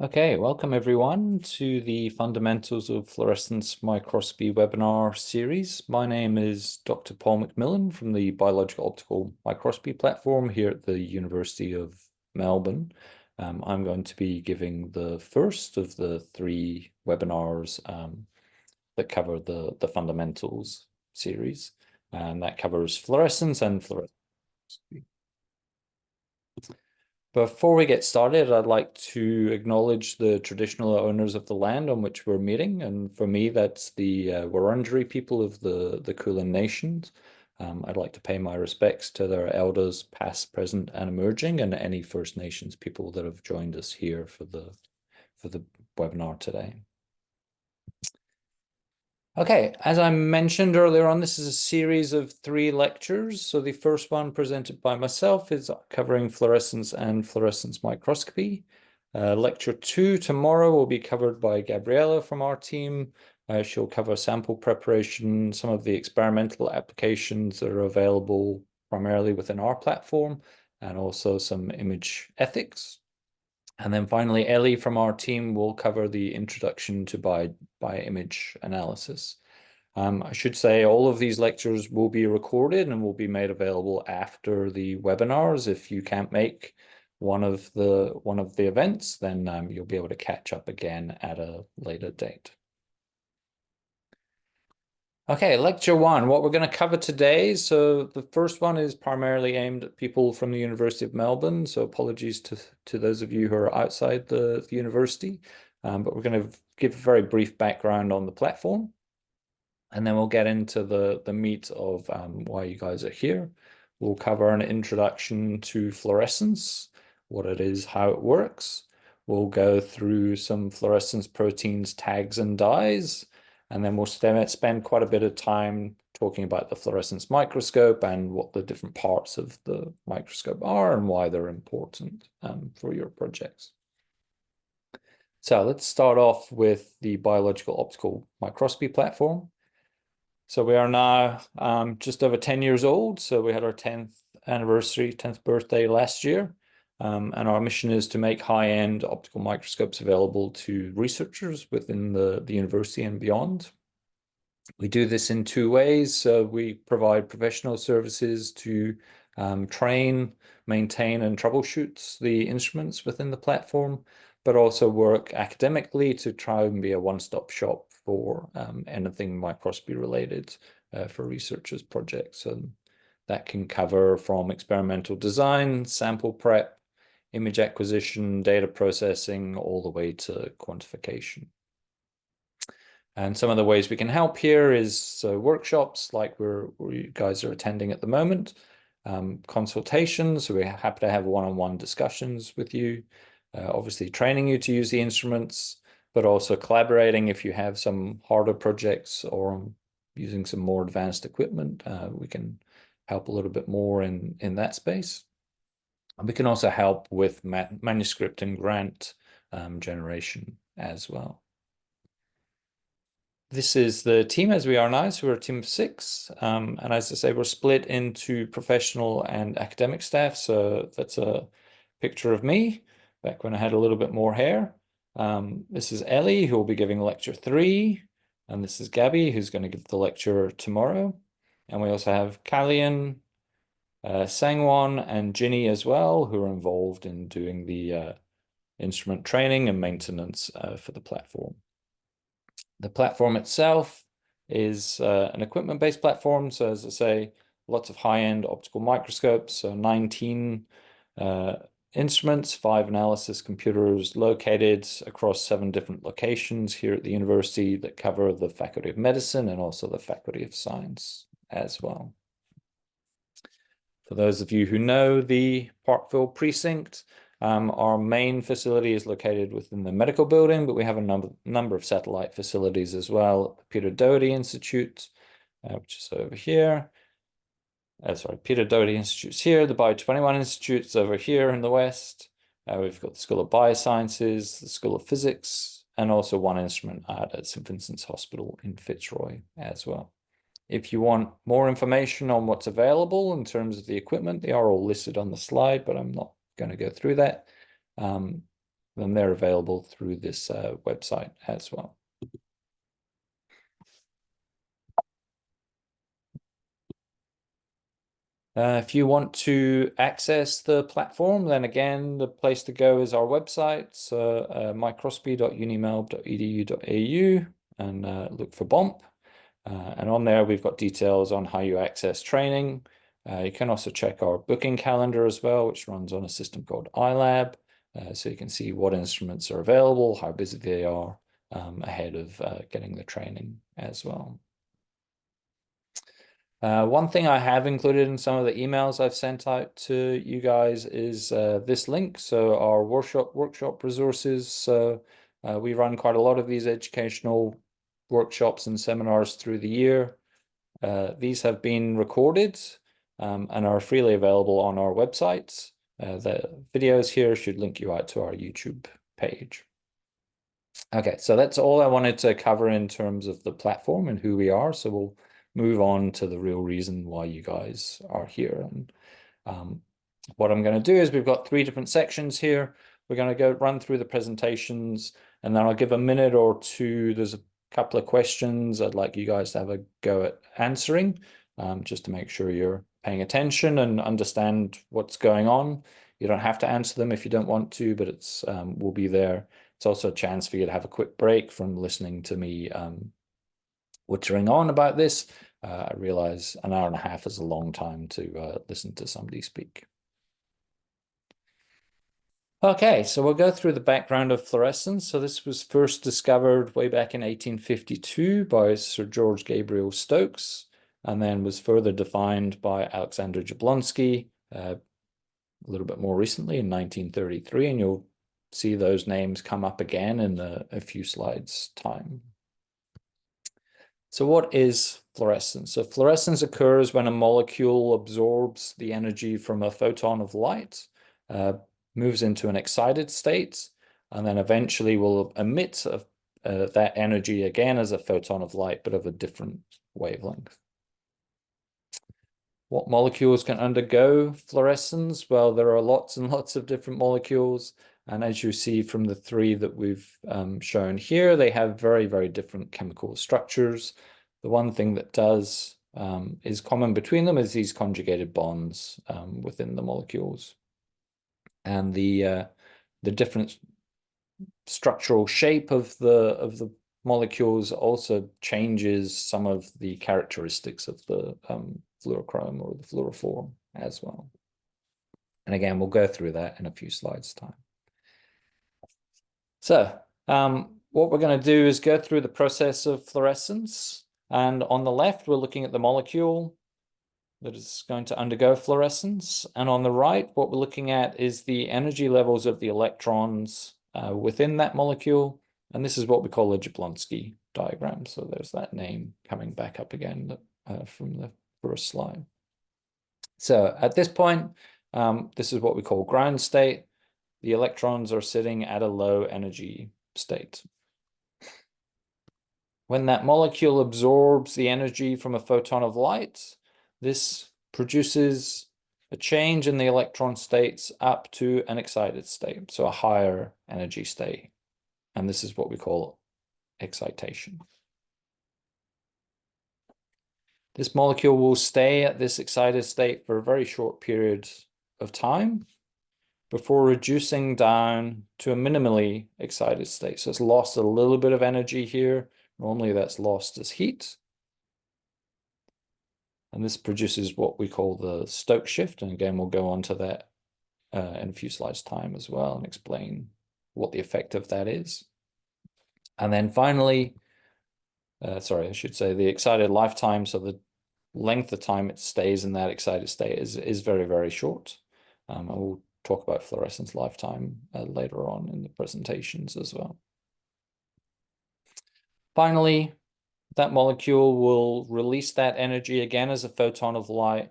Okay, welcome everyone to the Fundamentals of Fluorescence Microscopy webinar series. My name is Dr. Paul McMillan from the Biological Optical Microscopy platform here at the University of Melbourne. I'm going to be giving the first of the three webinars that cover the Fundamentals series, and that covers fluorescence and fluorescence. Before we get started, I'd like to acknowledge the traditional owners of the land on which we're meeting. And for me, that's the Wurundjeri people of the Kulin Nations. I'd like to pay my respects to their elders, past, present, and emerging, and any First Nations people that have joined us here for the webinar today. Okay, as I mentioned earlier on, this is a series of three lectures. So the first one presented by myself is covering fluorescence and fluorescence microscopy. Lecture 2 tomorrow will be covered by Gabriella from our team. She'll cover sample preparation, some of the experimental applications that are available primarily within our platform, and also some image ethics. And then finally, Ellie from our team will cover the introduction to bioimage analysis. I should say all of these lectures will be recorded and will be made available after the webinars. If you can't make one of the events, then you'll be able to catch up again at a later date. Okay, lecture 1, what we're going to cover today. So the first one is primarily aimed at people from the University of Melbourne. So apologies to those of you who are outside the university. But we're going to give a very brief background on the platform. And then we'll get into the meat of why you guys are here. We'll cover an introduction to fluorescence, what it is, how it works. We'll go through some fluorescence proteins, tags, and dyes. And then we'll spend quite a bit of time talking about the fluorescence microscope and what the different parts of the microscope are and why they're important for your projects. So let's start off with the biological optical microscopy platform. So we are now just over 10 years old. So we had our 10th anniversary, 10th birthday last year. And our mission is to make high-end optical microscopes available to researchers within the university and beyond. We do this in two ways. So we provide professional services to train, maintain, and troubleshoot the instruments within the platform, but also work academically to try and be a one-stop shop for anything microscopy related for researchers' projects. And that can cover from experimental design, sample prep, image acquisition, data processing, all the way to quantification. And some of the ways we can help here is workshops like you guys are attending at the moment, consultations, so we're happy to have one-on-one discussions with you, obviously training you to use the instruments, but also collaborating if you have some harder projects or using some more advanced equipment. We can help a little bit more in that space. And we can also help with manuscript and grant generation as well. This is the team as we are now, so we're a team of 6. And as I say, we're split into professional and academic staff. So that's a picture of me back when I had a little bit more hair. This is Ellie, who will be giving lecture 3. And this is Gabby, who's going to give the lecture tomorrow. And we also have Kalyan, Sangwon, and Ginny as well, who are involved in doing the instrument training and maintenance for the platform. The platform itself is an equipment-based platform. So as I say, lots of high-end optical microscopes, so 19 instruments, 5 analysis computers located across 7 different locations here at the university that cover the Faculty of Medicine and also the Faculty of Science as well. For those of you who know the Parkville precinct, our main facility is located within the medical building, but we have a number of satellite facilities as well. Peter Doherty Institute, which is over here. Peter Doherty Institute's here. The Bio21 Institute's over here in the west. We've got the School of Biosciences, the School of Physics, and also one instrument at St. Vincent's Hospital in Fitzroy as well. If you want more information on what's available in terms of the equipment, they are all listed on the slide, but I'm not going to go through that. then they're available through this website as well. If you want to access the platform, then again, the place to go is our website, so microscopy.unimelb.edu.au, and look for BOMP. And on there, we've got details on how you access training. You can also check our booking calendar as well, which runs on a system called iLab. So you can see what instruments are available, how busy they are, ahead of getting the training as well. One thing I have included in some of the emails I've sent out to you guys is this link. So our workshop resources. So we run quite a lot of these educational workshops and seminars through the year. These have been recorded and are freely available on our website. The videos here should link you out to our YouTube page. Okay, so that's all I wanted to cover in terms of the platform and who we are. So we'll move on to the real reason why you guys are here. And what I'm going to do is we've got 3 different sections here. We're going to go run through the presentations, and then I'll give a minute or two. There's a couple of questions I'd like you guys to have a go at answering, just to make sure you're paying attention and understand what's going on. You don't have to answer them if you don't want to, but it's we'll be there. It's also a chance for you to have a quick break from listening to me wittering on about this. I realize an hour and a half is a long time to listen to somebody speak. Okay, so we'll go through the background of fluorescence. So this was first discovered way back in 1852 by Sir George Gabriel Stokes, and then was further defined by Alexander Jablonski a little bit more recently in 1933, and you'll see those names come up again in a few slides' time. So what is fluorescence? So fluorescence occurs when a molecule absorbs the energy from a photon of light, moves into an excited state, and then eventually will emit that energy again as a photon of light, but of a different wavelength. What molecules can undergo fluorescence? Well, there are lots and lots of different molecules. And as you see from the 3 that we've shown here, they have very, very different chemical structures. The one thing that is common between them is these conjugated bonds within the molecules. And the different structural shape of the molecules also changes some of the characteristics of the fluorochrome or the fluorophore as well. And again, we'll go through that in a few slides' time. So what we're going to do is go through the process of fluorescence. And on the left, we're looking at the molecule that is going to undergo fluorescence. And on the right, what we're looking at is the energy levels of the electrons within that molecule. And this is what we call a Jablonski diagram. So there's that name coming back up again from the first slide. So at this point, this is what we call ground state. The electrons are sitting at a low energy state. When that molecule absorbs the energy from a photon of light, this produces a change in the electron states up to an excited state, so a higher energy state. And this is what we call excitation. This molecule will stay at this excited state for a very short period of time before reducing down to a minimally excited state. So it's lost a little bit of energy here. Normally that's lost as heat. And this produces what we call the Stokes shift. And again, we'll go on to that in a few slides' time as well and explain what the effect of that is. And then finally, sorry, I should say the excited lifetime. So the length of time it stays in that excited state is very, very short. And we'll talk about fluorescence lifetime later on in the presentations as well. Finally, that molecule will release that energy again as a photon of light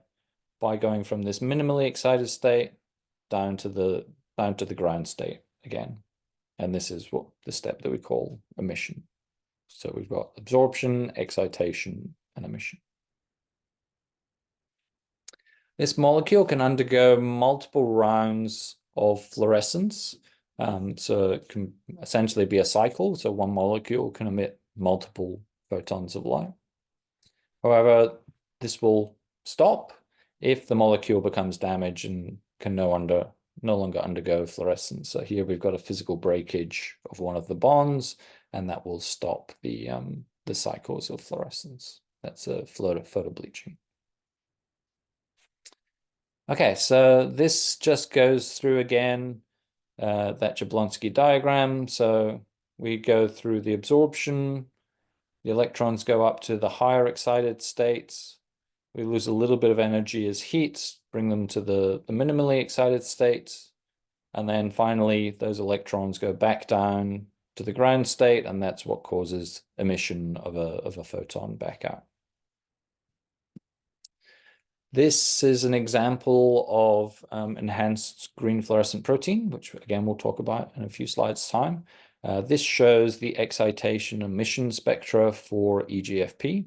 by going from this minimally excited state down to the ground state again. And this is what the step that we call emission. So we've got absorption, excitation, and emission. This molecule can undergo multiple rounds of fluorescence. So it can essentially be a cycle. So one molecule can emit multiple photons of light. However, this will stop if the molecule becomes damaged and can no longer undergo fluorescence. So here we've got a physical breakage of one of the bonds, and that will stop the cycles of fluorescence. That's a photobleaching. Okay, so this just goes through again that Jablonski diagram. So we go through the absorption. The electrons go up to the higher excited states. We lose a little bit of energy as heat, bring them to the minimally excited states. And then finally, those electrons go back down to the ground state, and that's what causes emission of a photon back out. This is an example of enhanced green fluorescent protein, which again we'll talk about in a few slides' time. This shows the excitation emission spectra for EGFP.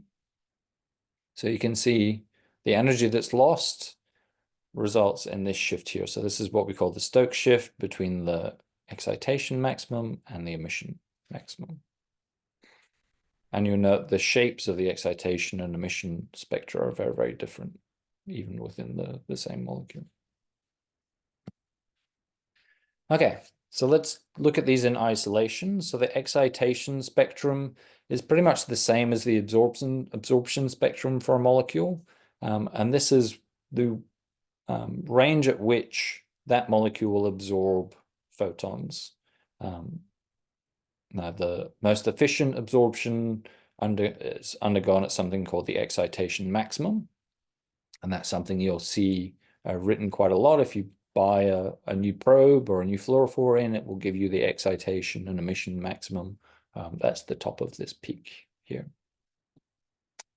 So you can see the energy that's lost results in this shift here. So this is what we call the Stokes shift between the excitation maximum and the emission maximum. And you note the shapes of the excitation and emission spectra are very, very different, even within the same molecule. Okay, so let's look at these in isolation. So the excitation spectrum is pretty much the same as the absorption spectrum for a molecule. And this is the range at which that molecule will absorb photons. Now, the most efficient absorption is undergone at something called the excitation maximum. And that's something you'll see written quite a lot. If you buy a new probe or a new fluorophore in, it will give you the excitation and emission maximum. That's the top of this peak here.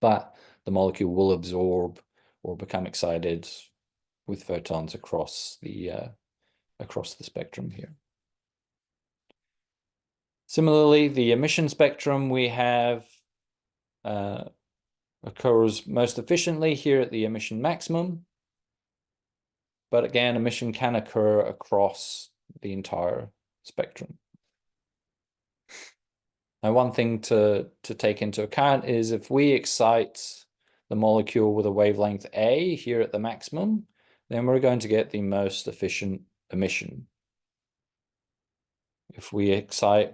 But the molecule will absorb or become excited with photons across the spectrum here. Similarly, the emission spectrum we have occurs most efficiently here at the emission maximum. But again, emission can occur across the entire spectrum. Now, one thing to take into account is if we excite the molecule with a wavelength A here at the maximum, then we're going to get the most efficient emission. If we excite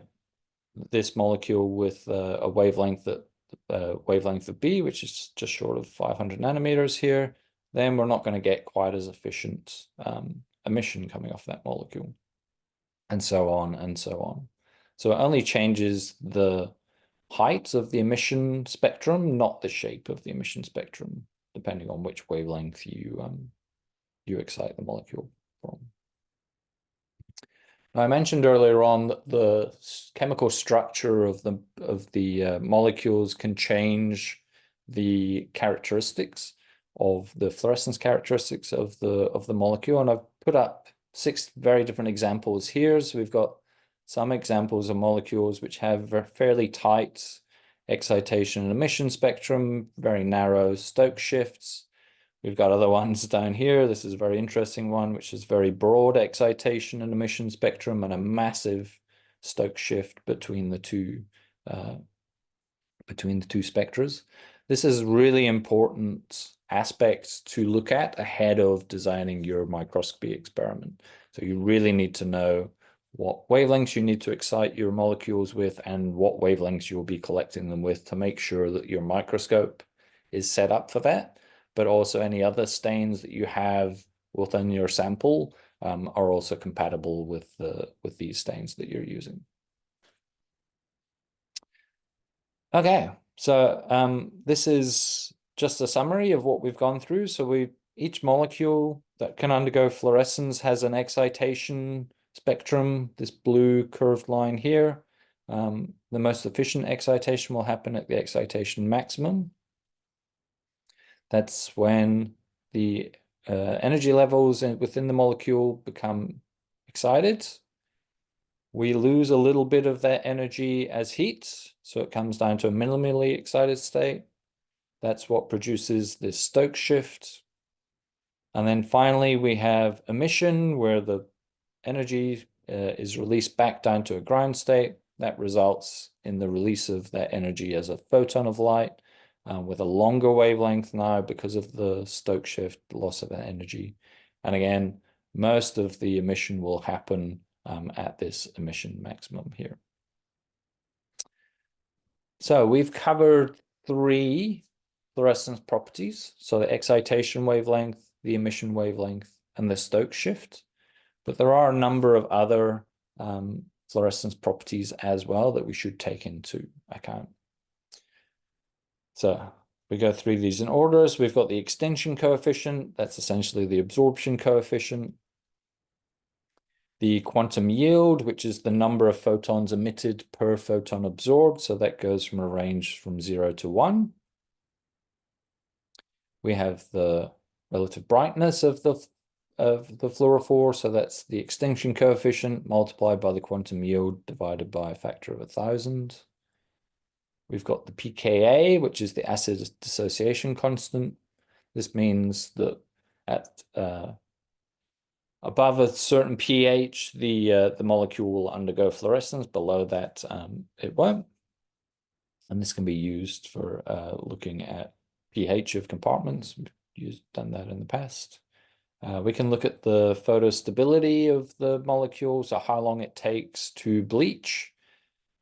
this molecule with a wavelength of B, which is just short of 500 nanometers here, then we're not going to get quite as efficient emission coming off that molecule, and so on and so on. So it only changes the height of the emission spectrum, not the shape of the emission spectrum, depending on which wavelength you excite the molecule from. I mentioned earlier on that the chemical structure of the molecules can change the characteristics of the fluorescence characteristics of the molecule, and I've put up 6 very different examples here. So we've got some examples of molecules which have fairly tight excitation and emission spectrum, very narrow Stokes shifts. We've got other ones down here. This is a very interesting one, which is very broad excitation and emission spectrum and a massive Stokes shift between the two spectras. This is really important aspect to look at ahead of designing your microscopy experiment. So you really need to know what wavelengths you need to excite your molecules with and what wavelengths you'll be collecting them with to make sure that your microscope is set up for that. But also any other stains that you have within your sample are also compatible with these stains that you're using. Okay, so this is just a summary of what we've gone through. So each molecule that can undergo fluorescence has an excitation spectrum, this blue curved line here. The most efficient excitation will happen at the excitation maximum. That's when the energy levels within the molecule become excited. We lose a little bit of that energy as heat, so it comes down to a minimally excited state. That's what produces this Stokes shift. And then finally, we have emission, where the energy is released back down to a ground state. That results in the release of that energy as a photon of light with a longer wavelength now because of the Stokes shift, loss of energy. And again, most of the emission will happen at this emission maximum here. So we've covered 3 fluorescence properties. So the excitation wavelength, the emission wavelength, and the Stokes shift. But there are a number of other fluorescence properties as well that we should take into account. So we go through these in order. So we've got the extinction coefficient. That's essentially the absorption coefficient. The quantum yield, which is the number of photons emitted per photon absorbed. So that goes from a range from 0 to 1. We have the relative brightness of the fluorophore, so that's the extinction coefficient multiplied by the quantum yield divided by a factor of 1,000. We've got the pKa, which is the acid dissociation constant. This means that at above a certain pH, the molecule will undergo fluorescence. Below that, it won't. And this can be used for looking at pH of compartments. We've done that in the past. We can look at the photostability of the molecule, so how long it takes to bleach.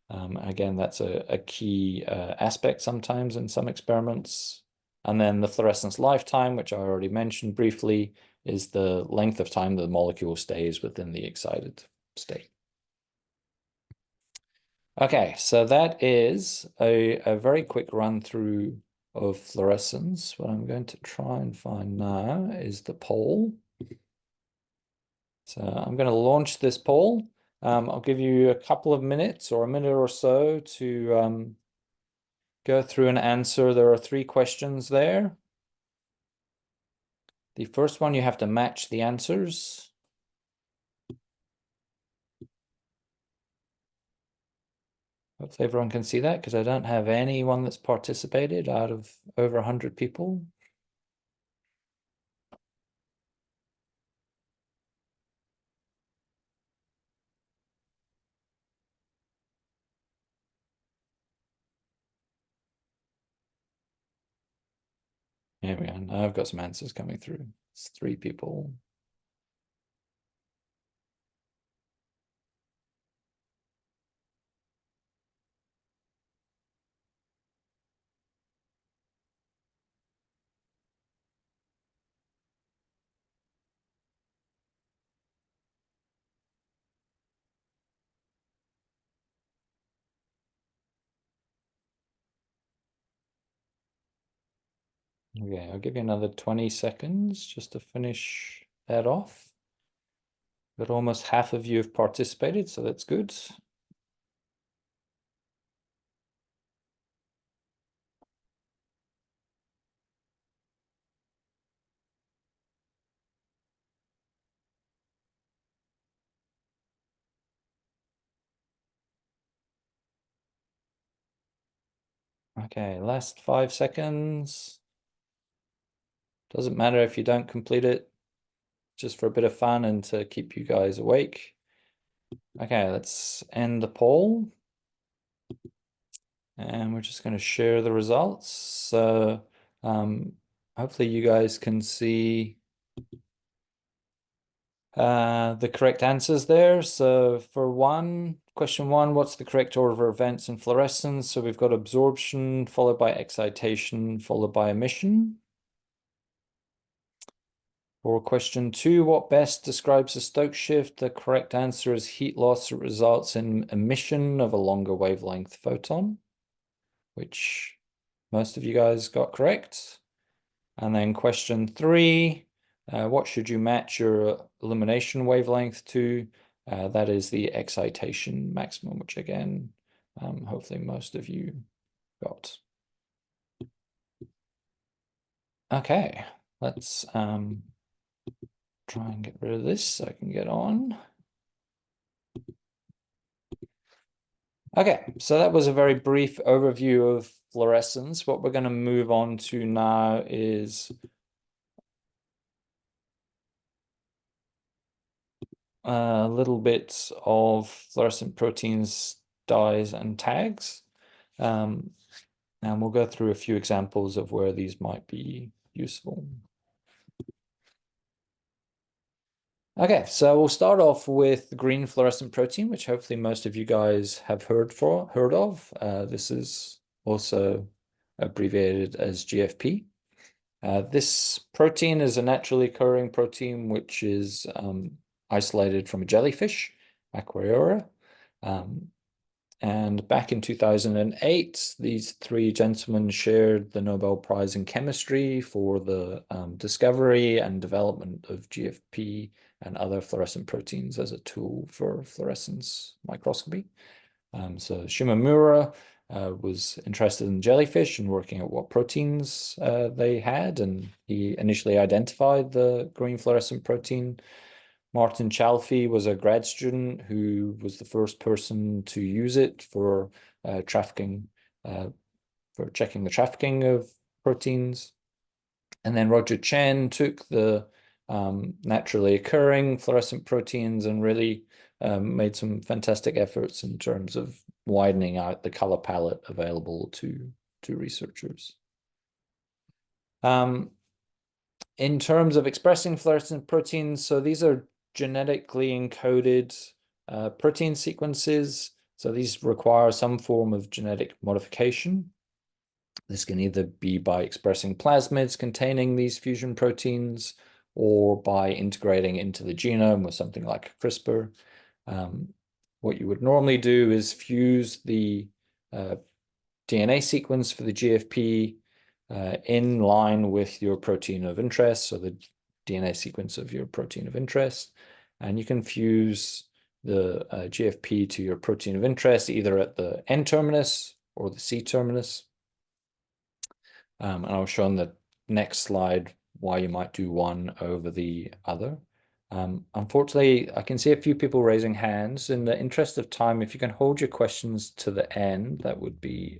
Again, that's a key aspect sometimes in some experiments. And then the fluorescence lifetime, which I already mentioned briefly, is the length of time the molecule stays within the excited state. Okay, so that is a very quick run through of fluorescence. What I'm going to try and find now is the poll. So I'm going to launch this poll. I'll give you a couple of minutes or a minute or so to go through and answer. There are 3 questions there. The first one, you have to match the answers. Hopefully everyone can see that because I don't have anyone that's participated out of over 100 people. Here we are. Now I've got some answers coming through. It's 3 people. Okay, I'll give you another 20 seconds just to finish that off. But almost half of you have participated, so that's good. Okay, last 5 seconds. Doesn't matter if you don't complete it, just for a bit of fun and to keep you guys awake. Okay, let's end the poll. And we're just going to share the results. So hopefully you guys can see the correct answers there. So for question one, what's the correct order of events in fluorescence? So we've got absorption followed by excitation followed by emission. For question 2, what best describes the Stokes shift? The correct answer is heat loss that results in emission of a longer wavelength photon, which most of you guys got correct. And then question 3, what should you match your illumination wavelength to? That is the excitation maximum, which again, hopefully most of you got. Okay, let's try and get rid of this so I can get on. Okay, so that was a very brief overview of fluorescence. What we're going to move on to now is a little bit of fluorescent proteins, dyes, and tags. And we'll go through a few examples of where these might be useful. Okay, so we'll start off with green fluorescent protein, which hopefully most of you guys have heard of. This is also abbreviated as GFP. This protein is a naturally occurring protein which is isolated from a jellyfish, Aquariora. And back in 2008, these three gentlemen shared the Nobel Prize in Chemistry for the discovery and development of GFP and other fluorescent proteins as a tool for fluorescence microscopy. So Shimomura was interested in jellyfish and working at what proteins they had, and he initially identified the green fluorescent protein. Martin Chalfie was a grad student who was the first person to use it for trafficking, for checking the trafficking of proteins. And then Roger Chen took the naturally occurring fluorescent proteins and really made some fantastic efforts in terms of widening out the color palette available to researchers. In terms of expressing fluorescent proteins, so these are genetically encoded protein sequences. So these require some form of genetic modification. This can either be by expressing plasmids containing these fusion proteins or by integrating into the genome with something like CRISPR. What you would normally do is fuse the DNA sequence for the GFP in line with your protein of interest, so the DNA sequence of your protein of interest. And you can fuse the GFP to your protein of interest either at the N terminus or the C terminus. And I'll show on the next slide why you might do one over the other. Unfortunately, I can see a few people raising hands. In the interest of time, if you can hold your questions to the end, that would be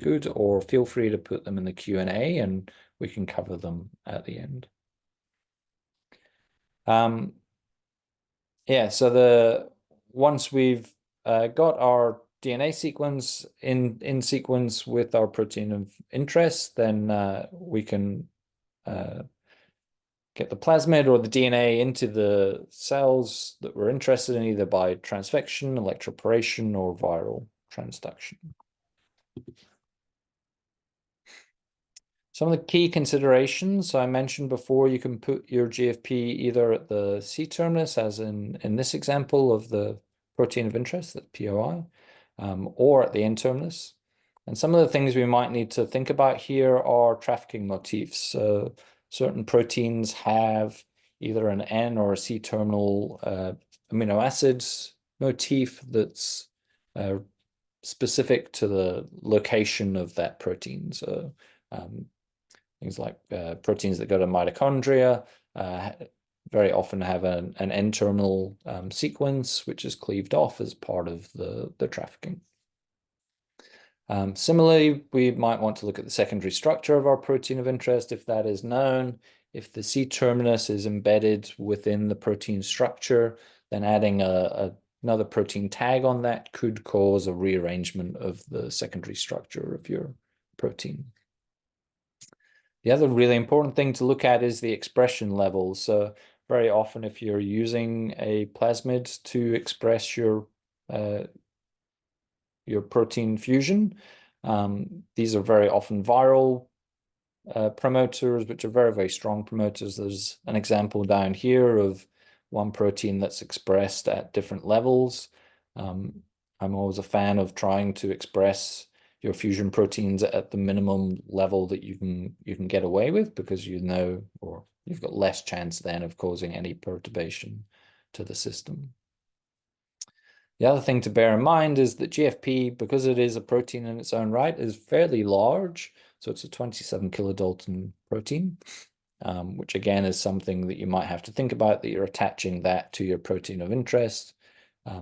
good. Or feel free to put them in the Q&A, and we can cover them at the end. Yeah. So once we've got our DNA sequence in sequence with our protein of interest, then we can get the plasmid or the DNA into the cells that we're interested in, either by transfection, electroporation, or viral transduction. Some of the key considerations I mentioned before, you can put your GFP either at the C terminus, as in this example of the protein of interest, that POI, or at the N terminus. And some of the things we might need to think about here are trafficking motifs. So certain proteins have either an N or a C terminal amino acids motif that's specific to the location of that protein. So things like proteins that go to mitochondria very often have an N-terminal sequence, which is cleaved off as part of the trafficking. Similarly, we might want to look at the secondary structure of our protein of interest if that is known. If the C terminus is embedded within the protein structure, then adding another protein tag on that could cause a rearrangement of the secondary structure of your protein. The other really important thing to look at is the expression levels. So very often, if you're using a plasmid to express your protein fusion, these are very often viral promoters, which are very, very strong promoters. There's an example down here of one protein that's expressed at different levels. I'm always a fan of trying to express your fusion proteins at the minimum level that you can get away with, because or you've got less chance then of causing any perturbation to the system. The other thing to bear in mind is that GFP, because it is a protein in its own right, is fairly large. So it's a 27 kilodalton protein, which again is something that you might have to think about, that you're attaching that to your protein of interest.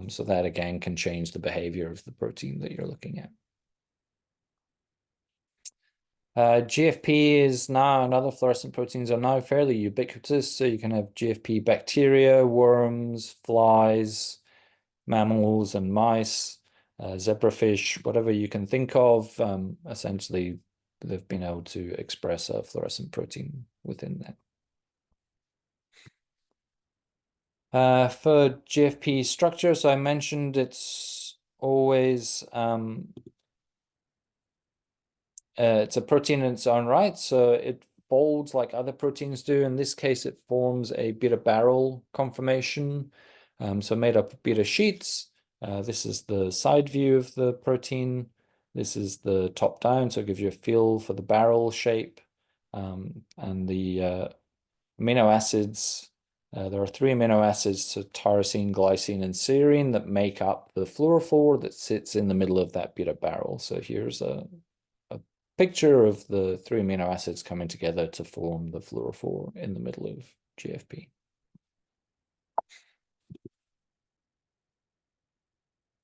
So that again can change the behavior of the protein that you're looking at. GFP is now, and other fluorescent proteins are now fairly ubiquitous. So you can have GFP bacteria, worms, flies, mammals and mice, zebrafish, whatever you can think of. Essentially, they've been able to express a fluorescent protein within that. For GFP structure, so I mentioned it's always it's a protein in its own right, so it folds like other proteins do. In this case, it forms a beta barrel conformation, so made up of beta sheets. This is the side view of the protein. This is the top down, so it gives you a feel for the barrel shape. And the amino acids, there are three amino acids, so tyrosine, glycine, and serine, that make up the fluorophore that sits in the middle of that beta barrel. So here's a picture of the three amino acids coming together to form the fluorophore in the middle of GFP.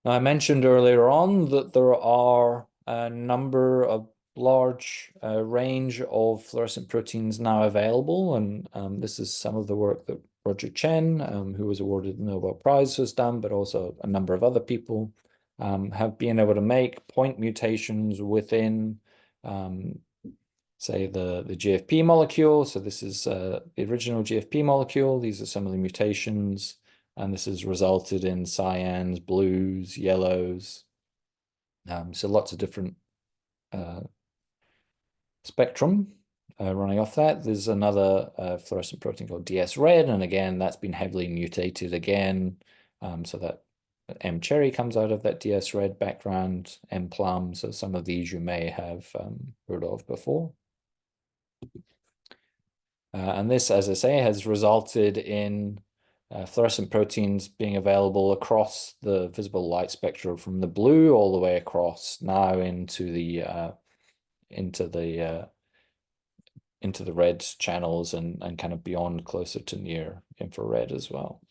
Now, I mentioned earlier on that there are a number of large range of fluorescent proteins now available, and this is some of the work that Roger Chen, who was awarded the Nobel Prize, has done, but also a number of other people have been able to make point mutations within say the GFP molecule. So this is the original GFP molecule. These are some of the mutations, and this has resulted in cyans, blues, yellows. So lots of different spectrum running off that. There's another fluorescent protein called DS red, and again, that's been heavily mutated again. So that M cherry comes out of that DS red background, M plum. So some of these you may have heard of before. And this, as I say, has resulted in fluorescent proteins being available across the visible light spectrum from the blue all the way across now into the red channels and kind of beyond, closer to near infrared as well.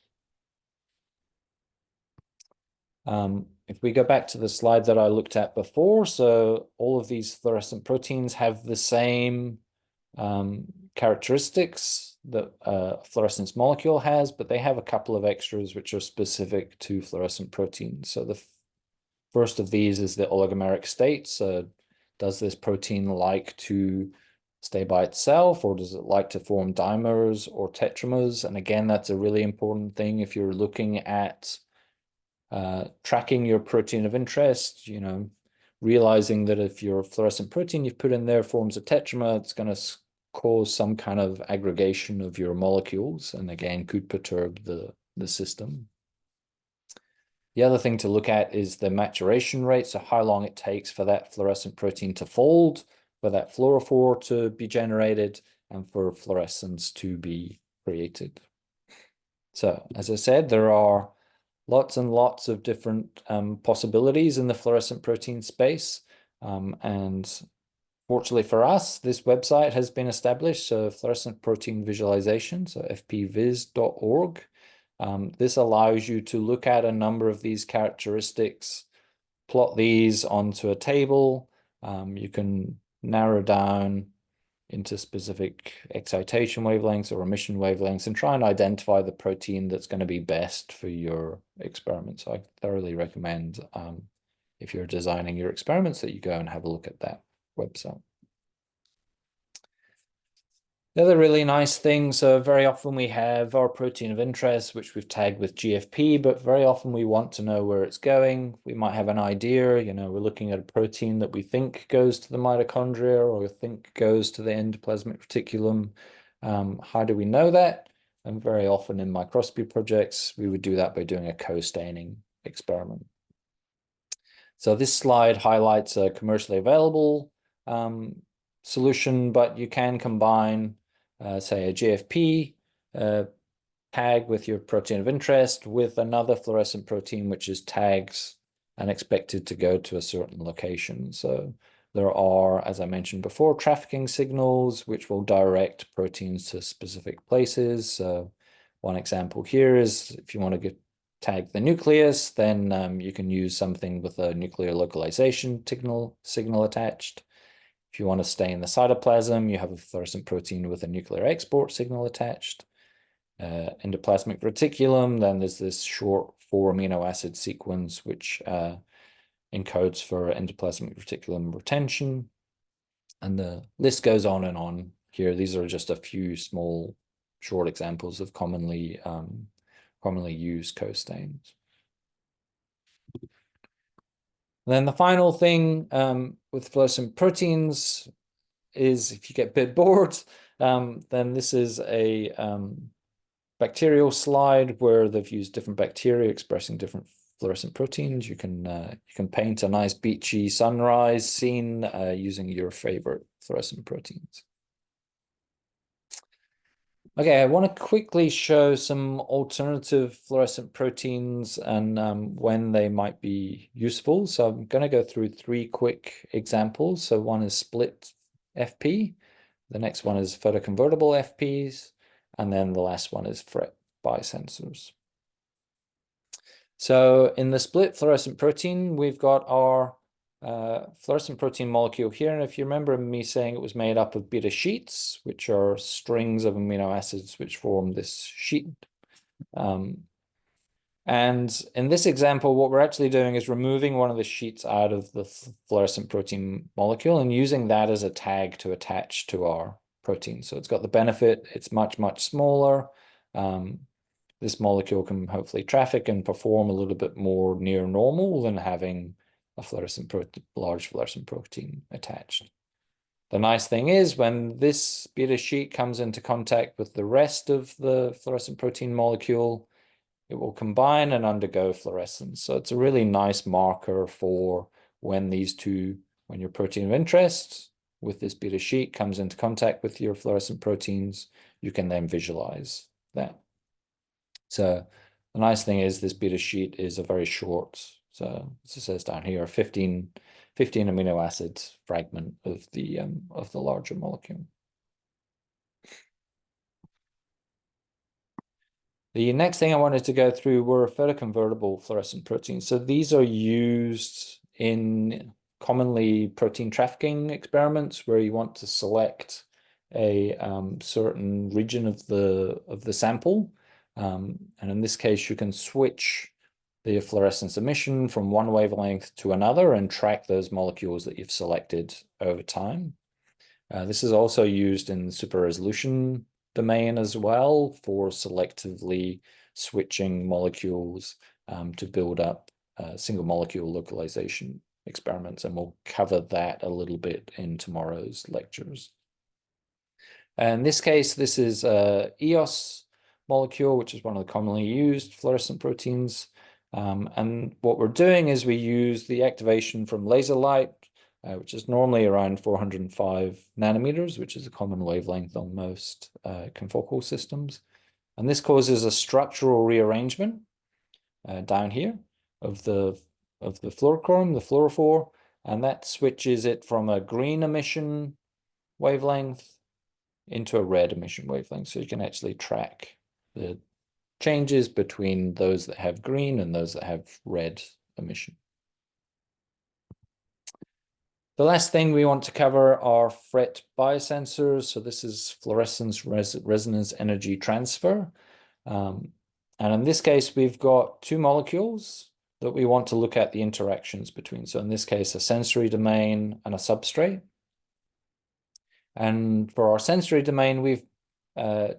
If we go back to the slide that I looked at before, so all of these fluorescent proteins have the same characteristics that a fluorescence molecule has, but they have a couple of extras which are specific to fluorescent proteins. So the first of these is the oligomeric state. So does this protein like to stay by itself, or does it like to form dimers or tetramers? And again, that's a really important thing if you're looking at tracking your protein of interest, realizing that if your fluorescent protein you've put in there forms a tetramer, it's going to cause some kind of aggregation of your molecules, and again could perturb the system. The other thing to look at is the maturation rate, so how long it takes for that fluorescent protein to fold, for that fluorophore to be generated, and for fluorescence to be created. So as I said, there are lots and lots of different possibilities in the fluorescent protein space, and fortunately for us, this website has been established, so Fluorescent Protein Visualization, so fpviz.org. This allows you to look at a number of these characteristics, plot these onto a table. You can narrow down into specific excitation wavelengths or emission wavelengths and try and identify the protein that's going to be best for your experiment. So I thoroughly recommend, if you're designing your experiments, that you go and have a look at that website. The other really nice thing, so very often we have our protein of interest, which we've tagged with GFP, but very often we want to know where it's going. We might have an idea, we're looking at a protein that we think goes to the mitochondria or we think goes to the endoplasmic reticulum. How do we know that? And very often in microscopy projects, we would do that by doing a co-staining experiment. So this slide highlights a commercially available solution, but you can combine, say, a GFP tag with your protein of interest with another fluorescent protein which is tagged and expected to go to a certain location. So there are, as I mentioned before, trafficking signals which will direct proteins to specific places. So one example here is if you want to tag the nucleus, then you can use something with a nuclear localization signal attached. If If you want to stay in the cytoplasm, you have a fluorescent protein with a nuclear export signal attached. Endoplasmic reticulum, then there's this short 4 amino acid sequence which encodes for endoplasmic reticulum retention. And the list goes on and on here. These are just a few small short examples of commonly used co-stains. Then the final thing with fluorescent proteins is, if you get a bit bored, then this is a bacterial slide where they've used different bacteria expressing different fluorescent proteins. You can paint a nice beachy sunrise scene using your favorite fluorescent proteins. Okay, I want to quickly show some alternative fluorescent proteins and when they might be useful. So I'm going to go through 3 quick examples. So one is split FP, the next one is photoconvertible FPs, and then the last one is FRET biosensors. So in the split fluorescent protein, we've got our fluorescent protein molecule here. And if you remember me saying it was made up of beta sheets, which are strings of amino acids which form this sheet. And in this example, what we're actually doing is removing one of the sheets out of the fluorescent protein molecule and using that as a tag to attach to our protein. So it's got the benefit, it's much, much smaller. This molecule can hopefully traffic and perform a little bit more near normal than having a large fluorescent protein attached. The nice thing is when this beta sheet comes into contact with the rest of the fluorescent protein molecule, it will combine and undergo fluorescence. So it's a really nice marker for when your protein of interest with this beta sheet comes into contact with your fluorescent proteins, you can then visualize that. So the nice thing is this beta sheet is a very short, so as it says down here, 15 amino acid fragment of the larger molecule. The next thing I wanted to go through were photoconvertible fluorescent proteins. So these are used in commonly protein trafficking experiments where you want to select a certain region of the sample. And in this case, you can switch the fluorescence emission from one wavelength to another and track those molecules that you've selected over time. This is also used in the super resolution domain as well for selectively switching molecules to build up single molecule localization experiments. And we'll cover that a little bit in tomorrow's lectures. In this case, this is EOS molecule, which is one of the commonly used fluorescent proteins. And what we're doing is we use the activation from laser light, which is normally around 405 nanometers, which is a common wavelength on most confocal systems. And this causes a structural rearrangement down here of the fluorochrome, the fluorophore, and that switches it from a green emission wavelength into a red emission wavelength. So you can actually track the changes between those that have green and those that have red emission. The last thing we want to cover are FRET biosensors. So this is fluorescence resonance energy transfer. And in this case, we've got 2 molecules that we want to look at the interactions between. So in this case, a sensory domain and a substrate. And for our sensory domain, we've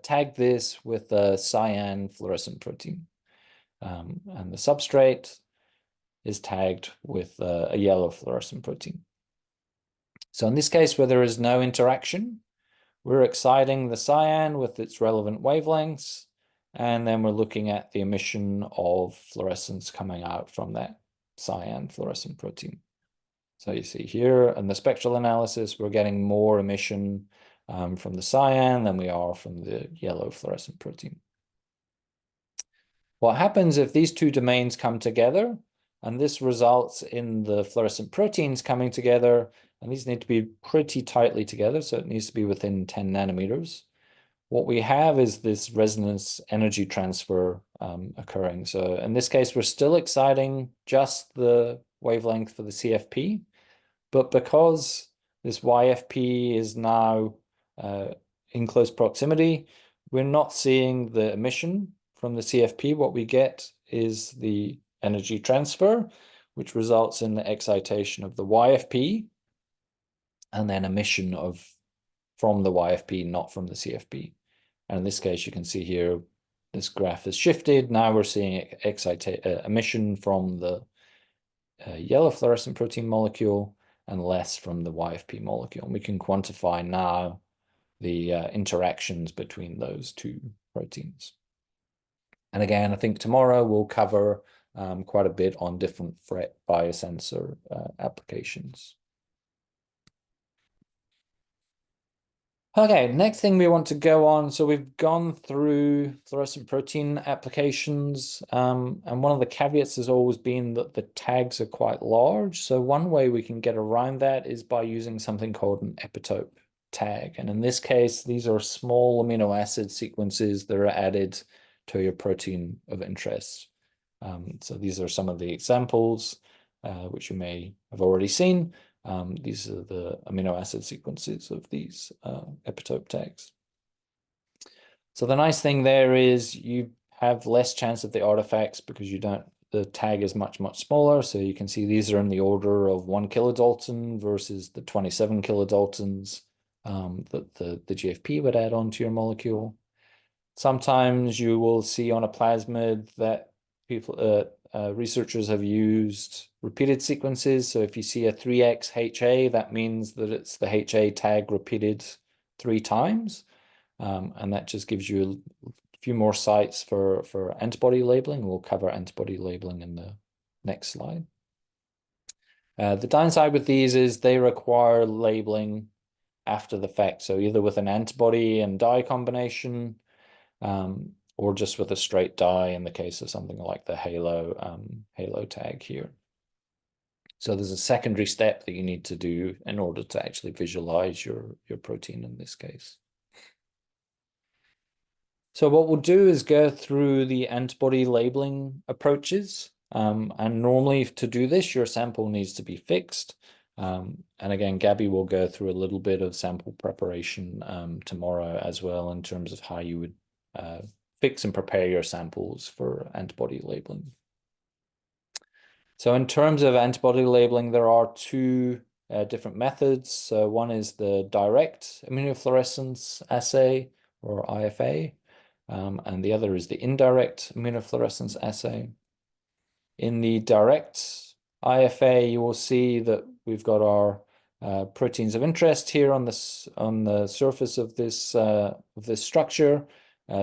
tagged this with a cyan fluorescent protein. And the substrate is tagged with a yellow fluorescent protein. So in this case, where there is no interaction, we're exciting the cyan with its relevant wavelengths, and then we're looking at the emission of fluorescence coming out from that cyan fluorescent protein. So you see here in the spectral analysis, we're getting more emission from the cyan than we are from the yellow fluorescent protein. What happens if these 2 domains come together, and this results in the fluorescent proteins coming together, and these need to be pretty tightly together, so it needs to be within 10 nanometers. What we have is this resonance energy transfer occurring. So in this case, we're still exciting just the wavelength for the CFP, but because this YFP is now in close proximity. We're not seeing the emission from the CFP. What we get is the energy transfer, which results in the excitation of the YFP, and then emission from the YFP, not from the CFP. And in this case, you can see here, this graph has shifted. Now we're seeing emission from the yellow fluorescent protein molecule and less from the YFP molecule. And we can quantify now the interactions between those two proteins. And again, I think tomorrow we'll cover quite a bit on different FRET biosensor applications. Okay, next thing we want to go on. So we've gone through fluorescent protein applications, and one of the caveats has always been that the tags are quite large. So one way we can get around that is by using something called an epitope tag. And in this case, these are small amino acid sequences that are added to your protein of interest. So these are some of the examples, which you may have already seen. These are the amino acid sequences of these epitope tags. So the nice thing there is you have less chance of the artifacts because the tag is much, much smaller. So you can see these are in the order of 1 kilodalton versus the 27 kilodaltons that the GFP would add onto your molecule. Sometimes you will see on a plasmid that researchers have used repeated sequences. So if you see a 3x HA, that means that it's the HA tag repeated 3 times. And that just gives you a few more sites for antibody labeling. We'll cover antibody labeling in the next slide. The downside with these is they require labeling after the fact. So either with an antibody and dye combination, or just with a straight dye in the case of something like the halo tag here. So there's a secondary step that you need to do in order to actually visualize your protein in this case. So what we'll do is go through the antibody labeling approaches. And normally to do this, your sample needs to be fixed. And again, Gabby will go through a little bit of sample preparation tomorrow as well in terms of how you would fix and prepare your samples for antibody labeling. So in terms of antibody labeling, there are 2 different methods. So one is the direct immunofluorescence assay, or IFA, and the other is the indirect immunofluorescence assay. In the direct IFA, you will see that we've got our proteins of interest here on the surface of this structure.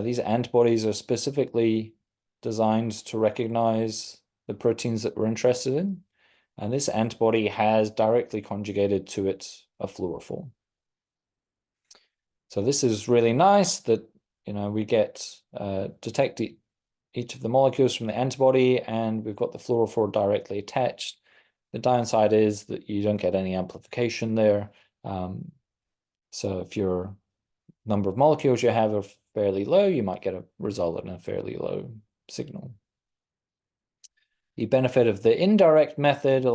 These antibodies are specifically designed to recognize the proteins that we're interested in. And this antibody has directly conjugated to it a fluorophore. So this is really nice that, we get detect each of the molecules from the antibody, and we've got the fluorophore directly attached. The downside is that you don't get any amplification there. So if your number of molecules you have are fairly low, you might get a result in a fairly low signal. The benefit of the indirect method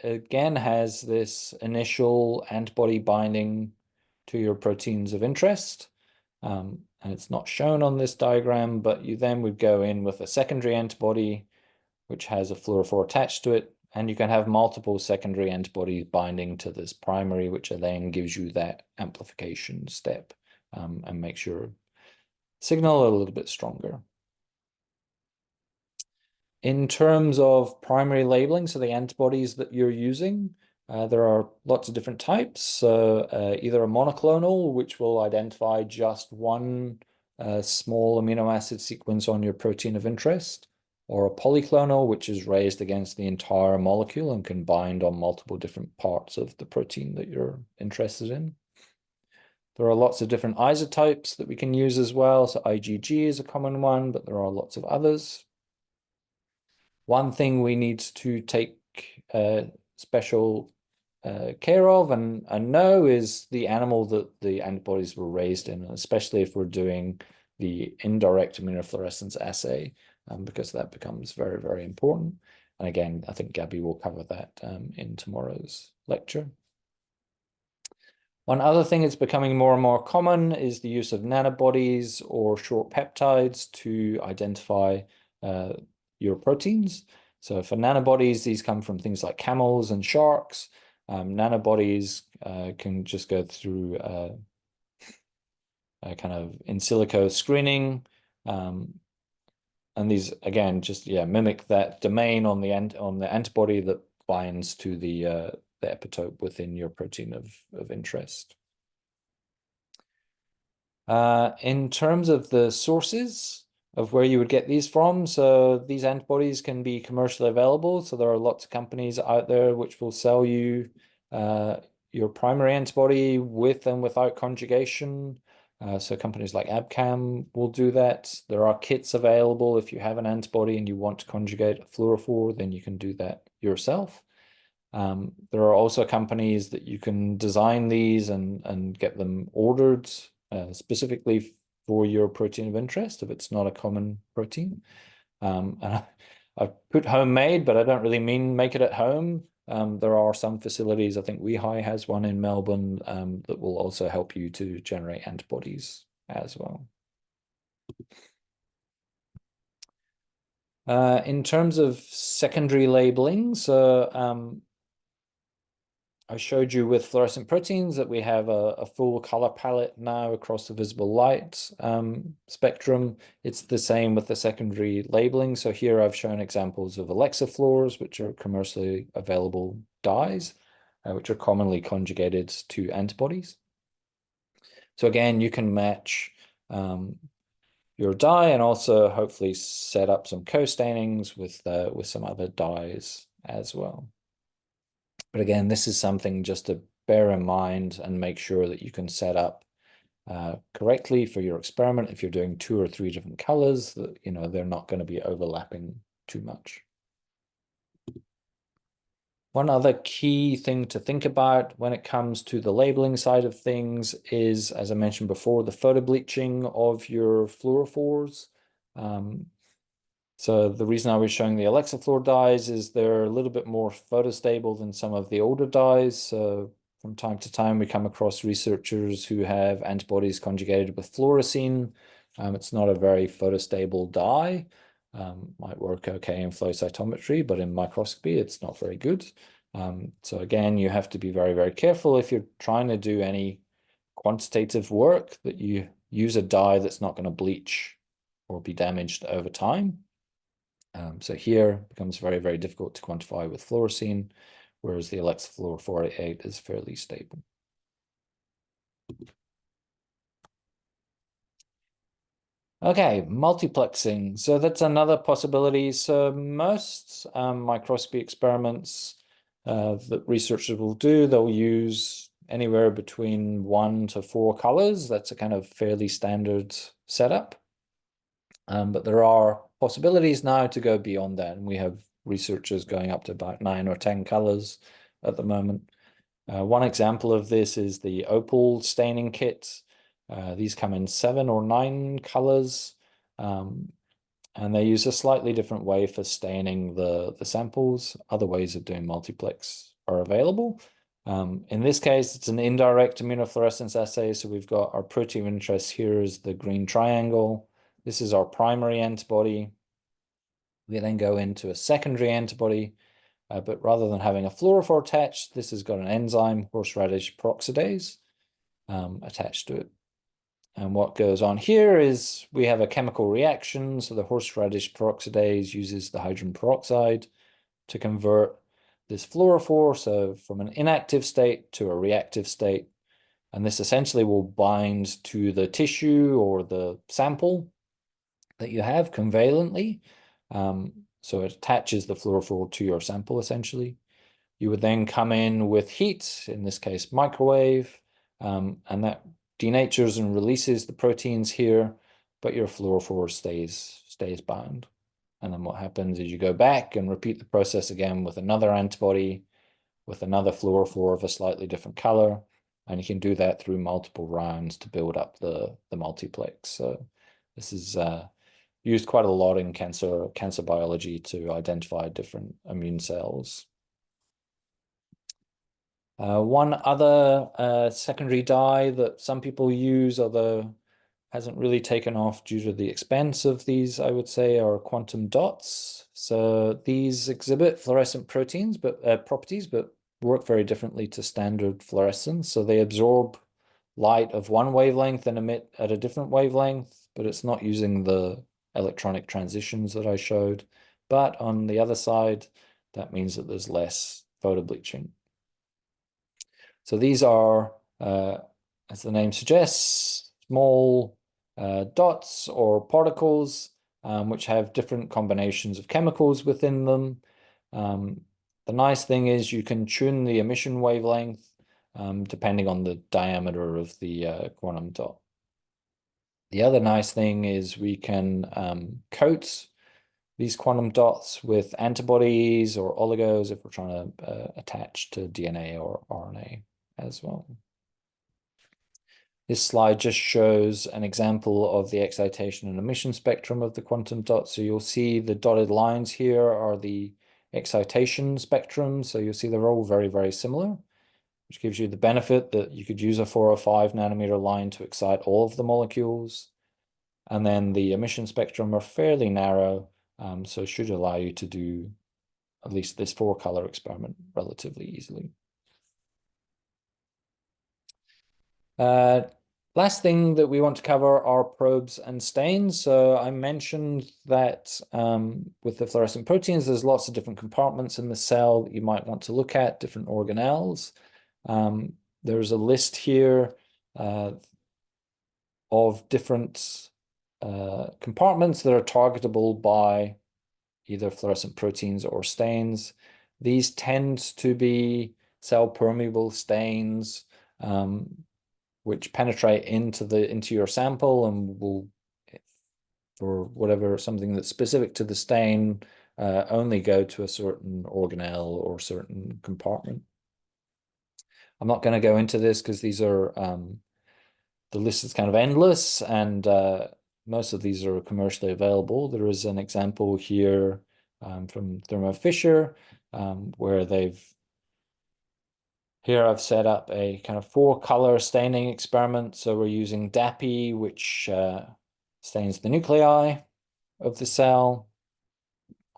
again has this initial antibody binding to your proteins of interest. And it's not shown on this diagram, but you then would go in with a secondary antibody, which has a fluorophore attached to it. And you can have multiple secondary antibodies binding to this primary, which then gives you that amplification step and makes your signal a little bit stronger. In terms of primary labeling, so the antibodies that you're using, there are lots of different types. So either a monoclonal, which will identify just one small amino acid sequence on your protein of interest, or a polyclonal, which is raised against the entire molecule and can bind on multiple different parts of the protein that you're interested in. There are lots of different isotypes that we can use as well. So IgG is a common one, but there are lots of others. One thing we need to take special care of and know is the animal that the antibodies were raised in, especially if we're doing the indirect immunofluorescence assay, because that becomes very, very important. And again, I think Gabby will cover that in tomorrow's lecture. One other thing that's becoming more and more common is the use of nanobodies or short peptides to identify your proteins. So for nanobodies, these come from things like camels and sharks. Nanobodies can just go through kind of in silico screening. And these again just mimic that domain on the antibody that binds to the epitope within your protein of interest. In terms of the sources of where you would get these from, so these antibodies can be commercially available. So there are lots of companies out there which will sell you your primary antibody with and without conjugation. So companies like Abcam will do that. There are kits available if you have an antibody and you want to conjugate a fluorophore, then you can do that yourself. There are also companies that you can design these and get them ordered specifically for your protein of interest if it's not a common protein. And I've put homemade, but I don't really mean make it at home. There are some facilities, I think WeHi has one in Melbourne that will also help you to generate antibodies as well. In terms of secondary labeling, so I showed you with fluorescent proteins that we have a full color palette now across the visible light spectrum. It's the same with the secondary labeling. So here I've shown examples of elixifluors, which are commercially available dyes, which are commonly conjugated to antibodies. So again, you can match your dye and also hopefully set up some co-stainings with some other dyes as well. But again, this is something just to bear in mind and make sure that you can set up correctly for your experiment. If you're doing 2 or 3 different colors, that they're not going to be overlapping too much. One other key thing to think about when it comes to the labeling side of things is, as I mentioned before, the photo bleaching of your fluorophores. So the reason I was showing the elixifluor dyes is they're a little bit more photostable than some of the older dyes. So from time to time, we come across researchers who have antibodies conjugated with fluorescein. It's not a very photostable dye. Might work okay in flow cytometry, but in microscopy, it's not very good. So again, you have to be very, very careful if you're trying to do any quantitative work that you use a dye that's not going to bleach or be damaged over time. So here it becomes very, very difficult to quantify with fluorescein, whereas the elixifluor 488 is fairly stable. Okay, multiplexing. So that's another possibility. So most microscopy experiments that researchers will do, they'll use anywhere between 1 to 4 colors. That's a kind of fairly standard setup. But there are possibilities now to go beyond that. And we have researchers going up to about 9 or 10 colors at the moment. One example of this is the Opal staining kit. These come in 7 or 9 colors. And they use a slightly different way for staining the samples. Other ways of doing multiplex are available. In this case, it's an indirect immunofluorescence assay. So we've got our protein of interest here is the green triangle. This is our primary antibody. We then go into a secondary antibody, but rather than having a fluorophore attached, this has got an enzyme, horseradish peroxidase, attached to it. And what goes on here is we have a chemical reaction. So the horseradish peroxidase uses the hydrogen peroxide to convert this fluorophore, so from an inactive state to a reactive state. And this essentially will bind to the tissue or the sample that you have covalently. So it attaches the fluorophore to your sample essentially. You would then come in with heat, in this case microwave, and that denatures and releases the proteins here, but your fluorophore stays bound. And then what happens is you go back and repeat the process again with another antibody, with another fluorophore of a slightly different color, and you can do that through multiple rounds to build up the multiplex. So this is used quite a lot in cancer biology to identify different immune cells. One other secondary dye that some people use, although hasn't really taken off due to the expense of these, I would say, are quantum dots. So these exhibit fluorescent proteins, but properties, but work very differently to standard fluorescence. So they absorb light of one wavelength and emit at a different wavelength, but it's not using the electronic transitions that I showed. But on the other side, that means that there's less photo bleaching. So these are, as the name suggests, small dots or particles, which have different combinations of chemicals within them. The nice thing is you can tune the emission wavelength depending on the diameter of the quantum dot. The other nice thing is we can coat these quantum dots with antibodies or oligos if we're trying to attach to DNA or RNA as well. This slide just shows an example of the excitation and emission spectrum of the quantum dot. So you'll see the dotted lines here are the excitation spectrum. So you'll see they're all very, very similar, which gives you the benefit that you could use a 4 or 5 nanometer line to excite all of the molecules. And then the emission spectrum are fairly narrow, so it should allow you to do at least this 4-color experiment relatively easily. Last thing that we want to cover are probes and stains. So I mentioned that with the fluorescent proteins, there's lots of different compartments in the cell that you might want to look at, different organelles. There's a list here of different compartments that are targetable by either fluorescent proteins or stains. These tend to be cell permeable stains, which penetrate into your sample and will, for whatever, something that's specific to the stain, only go to a certain organelle or certain compartment. I'm not going to go into this because these are the list is kind of endless, and most of these are commercially available. There is an example here from Thermo Fisher where here I've set up a kind of 4-color staining experiment. So we're using DAPI, which stains the nuclei of the cell.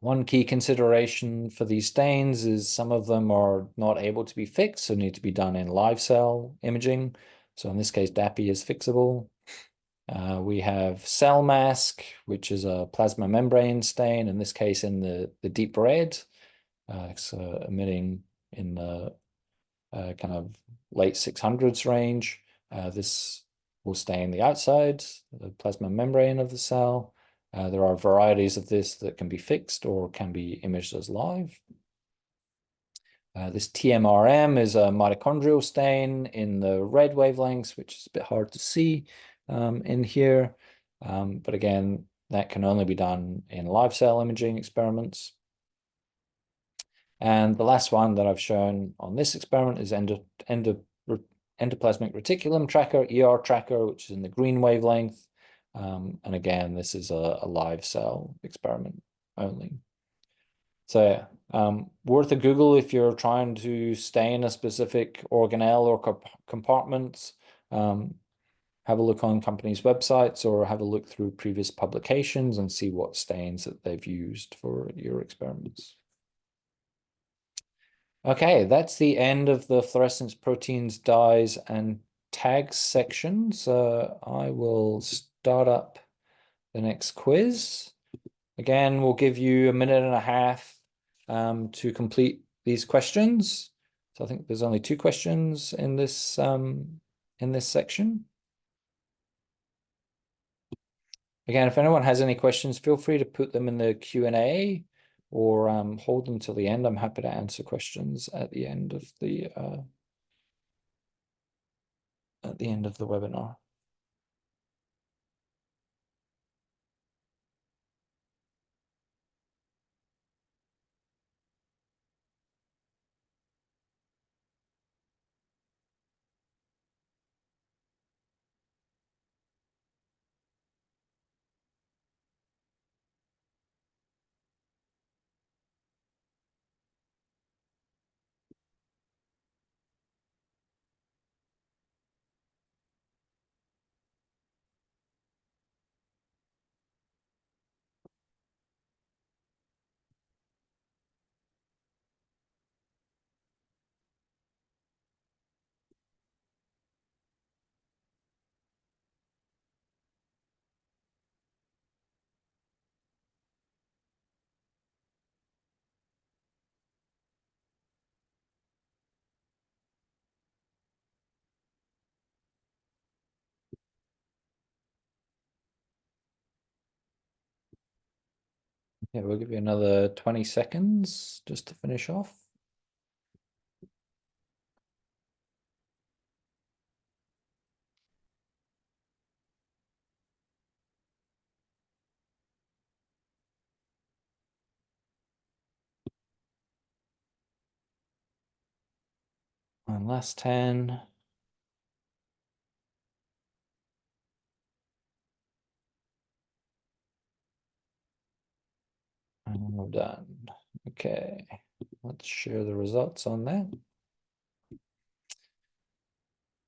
One key consideration for these stains is some of them are not able to be fixed, so need to be done in live cell imaging. So in this case, DAPI is fixable. We have cell mask, which is a plasma membrane stain, in this case in the deep red. It's emitting in the kind of late 600s range. This will stain the outside, the plasma membrane of the cell. There are varieties of this that can be fixed or can be imaged as live. This TMRM is a mitochondrial stain in the red wavelengths, which is a bit hard to see in here. But again, that can only be done in live cell imaging experiments. And the last one that I've shown on this experiment is endoplasmic reticulum tracker, ER tracker, which is in the green wavelength. And again, this is a live cell experiment only. So worth a Google if you're trying to stain a specific organelle or compartment. Have a look on companies' websites or have a look through previous publications and see what stains that they've used for your experiments. Okay, that's the end of the fluorescence proteins, dyes, and tags section. So I will start up the next quiz. Again, we'll give you a minute and a half to complete these questions. So I think there's only 2 questions in this section. Again, if anyone has any questions, feel free to put them in the Q&A or hold them till the end. I'm happy to answer questions at the end of the webinar. Yeah, we'll give you another 20 seconds just to finish off. And last 10. And we're done. Okay, let's share the results on that.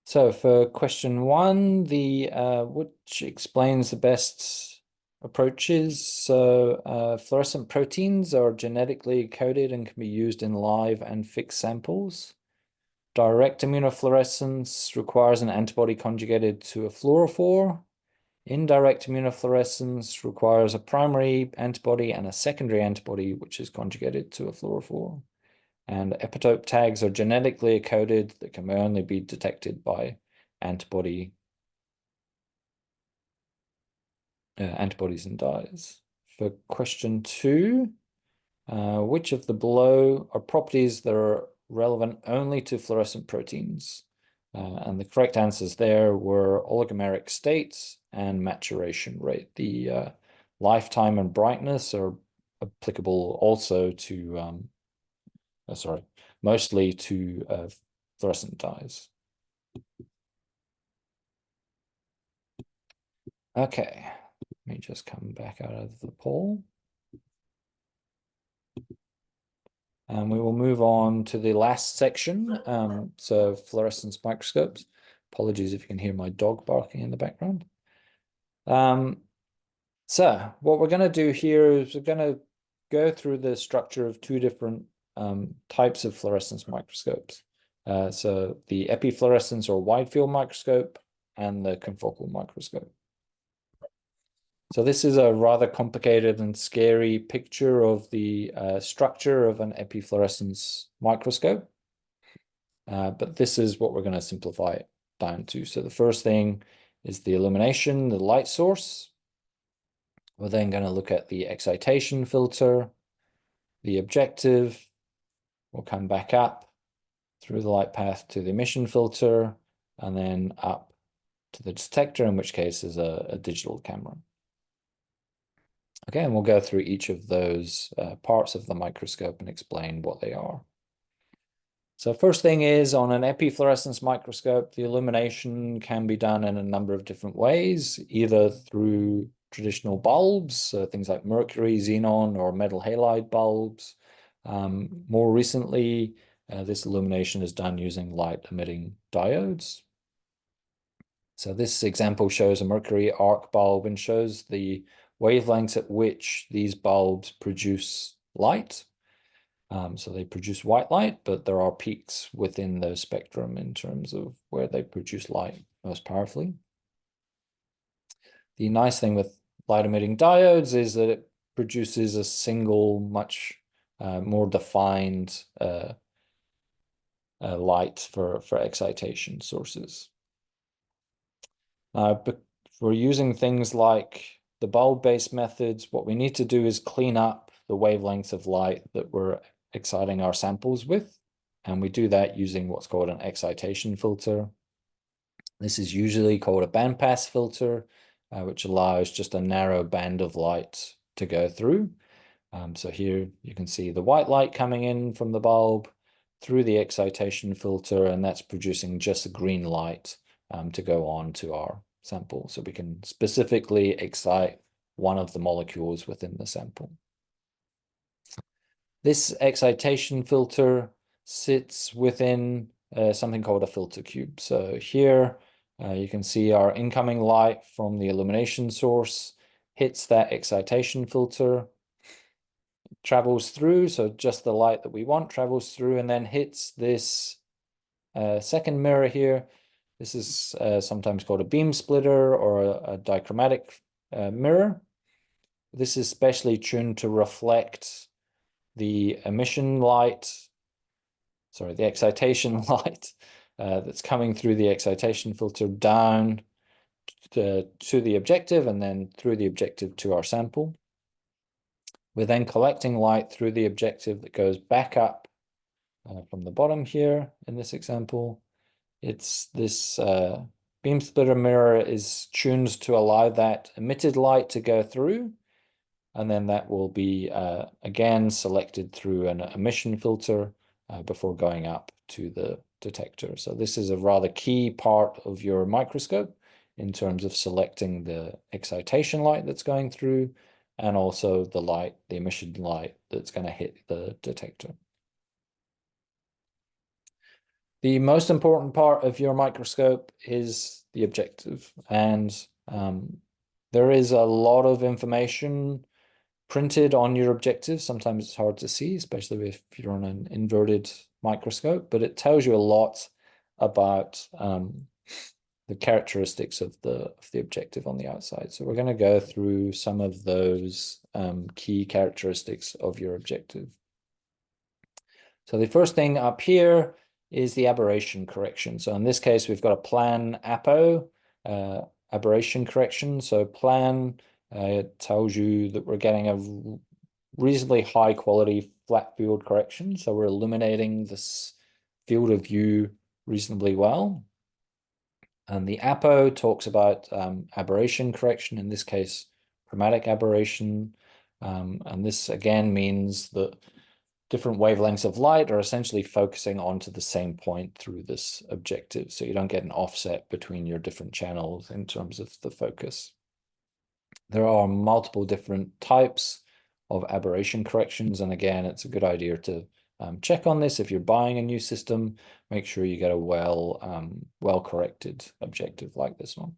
So for question 1, the which explains the best approaches. So fluorescent proteins are genetically coded and can be used in live and fixed samples. Direct immunofluorescence requires an antibody conjugated to a fluorophore. Indirect immunofluorescence requires a primary antibody and a secondary antibody, which is conjugated to a fluorophore. And epitope tags are genetically coded that can only be detected by antibodies and dyes. For question 2, which of the below are properties that are relevant only to fluorescent proteins? And the correct answers there were oligomeric states and maturation rate. The lifetime and brightness are applicable also to, mostly to fluorescent dyes. Okay, let me just come back out of the poll. And we will move on to the last section, so fluorescence microscopes. Apologies if you can hear my dog barking in the background. So what we're going to do here is we're going to go through the structure of 2 different types of fluorescence microscopes. So the epifluorescence or widefield microscope and the confocal microscope. So this is a rather complicated and scary picture of the structure of an epifluorescence microscope. But this is what we're going to simplify it down to. So the first thing is the illumination, the light source. We're then going to look at the excitation filter, the objective. We'll come back up through the light path to the emission filter, and then up to the detector, in which case is a digital camera. Okay, and we'll go through each of those parts of the microscope and explain what they are. So first thing is, on an epifluorescence microscope, the illumination can be done in a number of different ways, either through traditional bulbs, so things like mercury, xenon, or metal halide bulbs. More recently, this illumination is done using light-emitting diodes. So this example shows a mercury arc bulb and shows the wavelengths at which these bulbs produce light. So they produce white light, but there are peaks within the spectrum in terms of where they produce light most powerfully. The nice thing with light-emitting diodes is that it produces a single, much more defined light for excitation sources. But for using things like the bulb-based methods, what we need to do is clean up the wavelengths of light that we're exciting our samples with. And we do that using what's called an excitation filter. This is usually called a bandpass filter, which allows just a narrow band of light to go through. So here you can see the white light coming in from the bulb through the excitation filter, and that's producing just a green light to go on to our sample. So we can specifically excite one of the molecules within the sample. This excitation filter sits within something called a filter cube. So here you can see our incoming light from the illumination source hits that excitation filter, travels through, so just the light that we want travels through, and then hits this second mirror here. This is sometimes called a beam splitter or a dichromatic mirror. This is specially tuned to reflect the emission light, sorry, the excitation light that's coming through the excitation filter down to the objective and then through the objective to our sample. We're then collecting light through the objective that goes back up from the bottom here in this example. It's this beam splitter mirror is tuned to allow that emitted light to go through, and then that will be again selected through an emission filter before going up to the detector. So this is a rather key part of your microscope in terms of selecting the excitation light that's going through and also the light, the emission light that's going to hit the detector. The most important part of your microscope is the objective, and there is a lot of information printed on your objective. Sometimes it's hard to see, especially if you're on an inverted microscope, but it tells you a lot about the characteristics of the objective on the outside. So we're going to go through some of those key characteristics of your objective. So the first thing up here is the aberration correction. So in this case, we've got a plan apo, aberration correction. So plan tells you that we're getting a reasonably high quality flat field correction. So we're illuminating this field of view reasonably well. And the apo talks about aberration correction, in this case, chromatic aberration. And this again means that different wavelengths of light are essentially focusing onto the same point through this objective. So you don't get an offset between your different channels in terms of the focus. There are multiple different types of aberration corrections. And again, it's a good idea to check on this. If you're buying a new system, make sure you get a well-corrected objective like this one.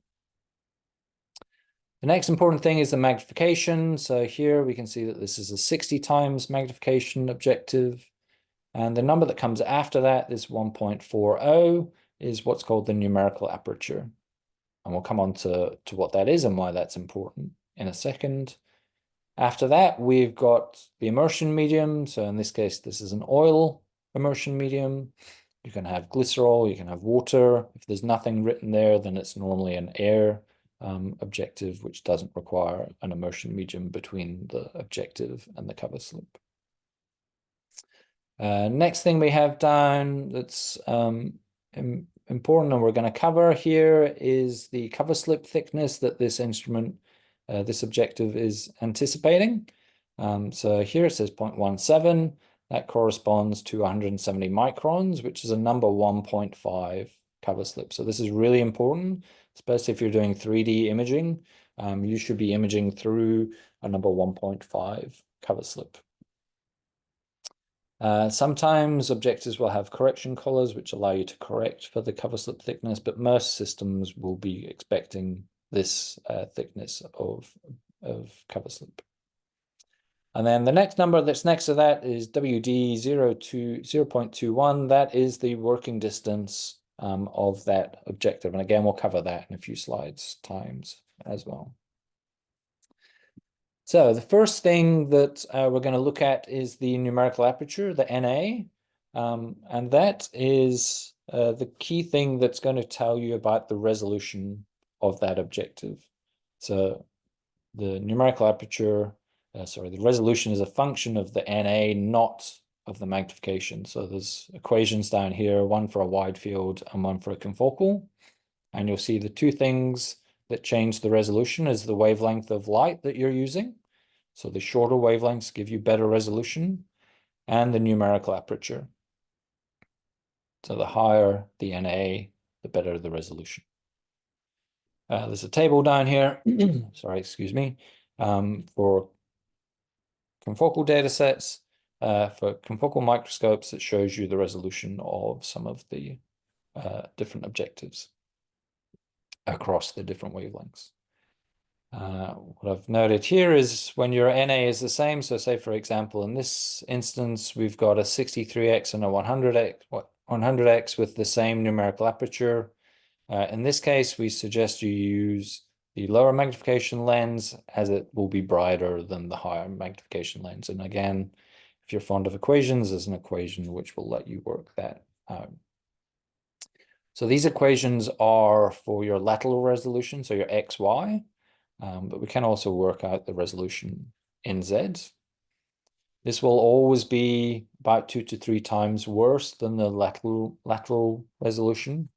The next important thing is the magnification. So here we can see that this is a 60 times magnification objective. And the number that comes after that is 1.40 is what's called the numerical aperture. And we'll come on to what that is and why that's important in a second. After that, we've got the immersion medium. So in this case, this is an oil immersion medium. You can have glycerol, you can have water. If there's nothing written there, then it's normally an air objective, which doesn't require an immersion medium between the objective and the cover slip. Next thing we have down that's important and we're going to cover here is the cover slip thickness that this instrument, this objective is anticipating. So here it says 0.17. That corresponds to 170 microns, which is a number 1.5 cover slip. So this is really important, especially if you're doing 3D imaging. You should be imaging through a number 1.5 cover slip. Sometimes objectives will have correction collars, which allow you to correct for the cover slip thickness, but most systems will be expecting this thickness of cover slip. And then the next number that's next to that is WD 0.21. That is the working distance of that objective. And again, we'll cover that in a few slides times as well. So the first thing that we're going to look at is the numerical aperture, the NA. And that is the key thing that's going to tell you about the resolution of that objective. So the numerical aperture, the resolution is a function of the NA, not of the magnification. So there's equations down here, one for a wide field and one for a confocal. And you'll see the two things that change the resolution is the wavelength of light that you're using. So the shorter wavelengths give you better resolution, and the numerical aperture. So the higher the NA, the better the resolution. There's a table down here, sorry, excuse me, for confocal data sets, for confocal microscopes that shows you the resolution of some of the different objectives across the different wavelengths. What I've noted here is when your NA is the same, so say for example in this instance we've got a 63x and a 100x with the same numerical aperture. In this case we suggest you use the lower magnification lens, as it will be brighter than the higher magnification lens. And again, if you're fond of equations, there's an equation which will let you work that out. So these equations are for your lateral resolution, so your XY. But we can also work out the resolution in Z. This will always be about 2 to 3 times worse than the lateral resolution.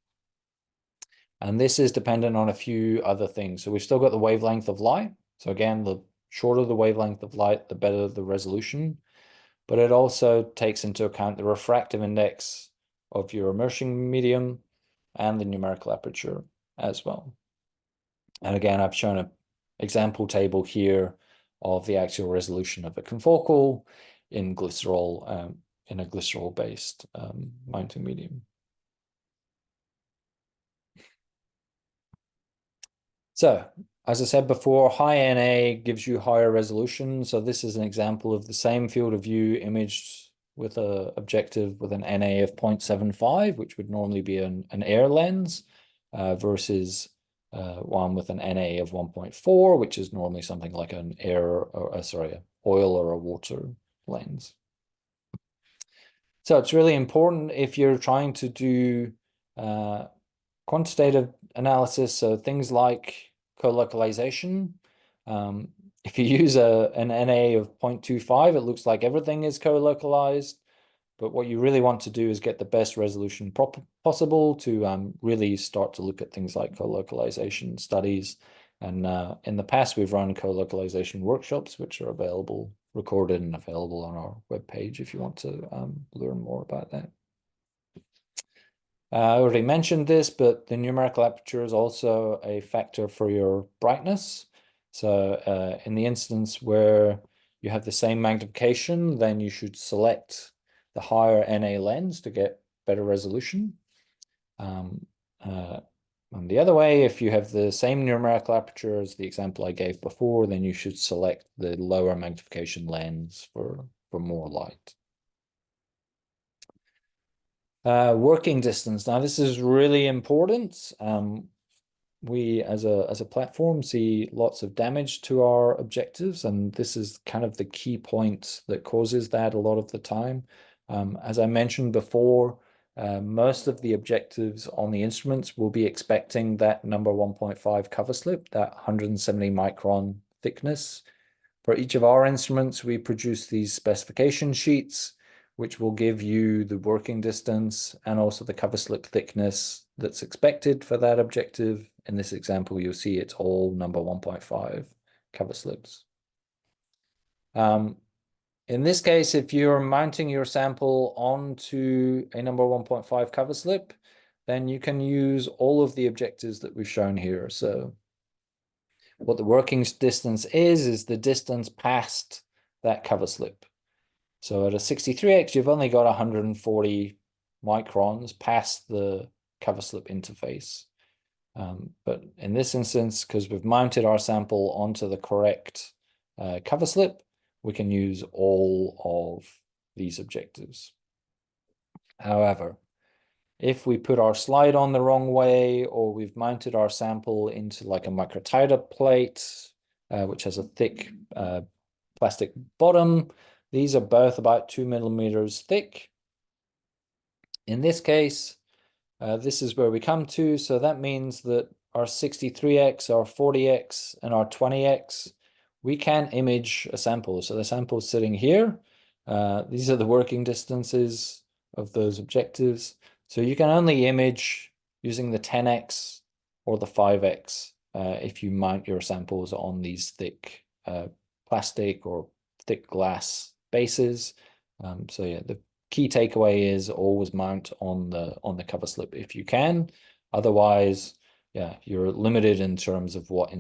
And this is dependent on a few other things. So we've still got the wavelength of light. So again, the shorter the wavelength of light, the better the resolution. But it also takes into account the refractive index of your immersion medium and the numerical aperture as well. And again, I've shown an example table here of the actual resolution of a confocal in glycerol, in a glycerol-based mounting medium. So, as I said before, high NA gives you higher resolution. So this is an example of the same field of view imaged with an objective with an NA of 0.75, which would normally be an air lens, versus one with an NA of 1.4, which is normally something like an oil or a water lens. So it's really important if you're trying to do quantitative analysis, so things like colocalization. If you use an NA of 0.25, it looks like everything is colocalized. But what you really want to do is get the best resolution possible to really start to look at things like colocalization studies. And in the past, we've run colocalization workshops, which are available, recorded and available on our webpage if you want to learn more about that. I already mentioned this, but the numerical aperture is also a factor for your brightness. So in the instance where you have the same magnification, then you should select the higher NA lens to get better resolution. And the other way, if you have the same numerical aperture as the example I gave before, then you should select the lower magnification lens for more light. Working distance. Now, this is really important. We, as a platform, see lots of damage to our objectives, and this is kind of the key point that causes that a lot of the time. As I mentioned before, most of the objectives on the instruments will be expecting that number 1.5 cover slip, that 170 micron thickness. For each of our instruments, we produce these specification sheets, which will give you the working distance and also the cover slip thickness that's expected for that objective. In this example, you'll see it's all number 1.5 cover slips. In this case, if you're mounting your sample onto a number 1.5 cover slip, then you can use all of the objectives that we've shown here. So what the working distance is the distance past that cover slip. So at a 63x, you've only got 140 microns past the cover slip interface. But in this instance, because we've mounted our sample onto the correct cover slip, we can use all of these objectives. However, if we put our slide on the wrong way, or we've mounted our sample into like a microtiter plate, which has a thick plastic bottom, these are both about 2 millimeters thick. In this case, this is where we come to. So that means that our 63x, our 40x, and our 20x, we can image a sample. So the sample is sitting here. These are the working distances of those objectives. So you can only image using the 10x or the 5x if you mount your samples on these thick plastic or thick glass bases. So yeah, the key takeaway is always mount on the cover slip if you can. Otherwise, yeah, you're limited in terms of what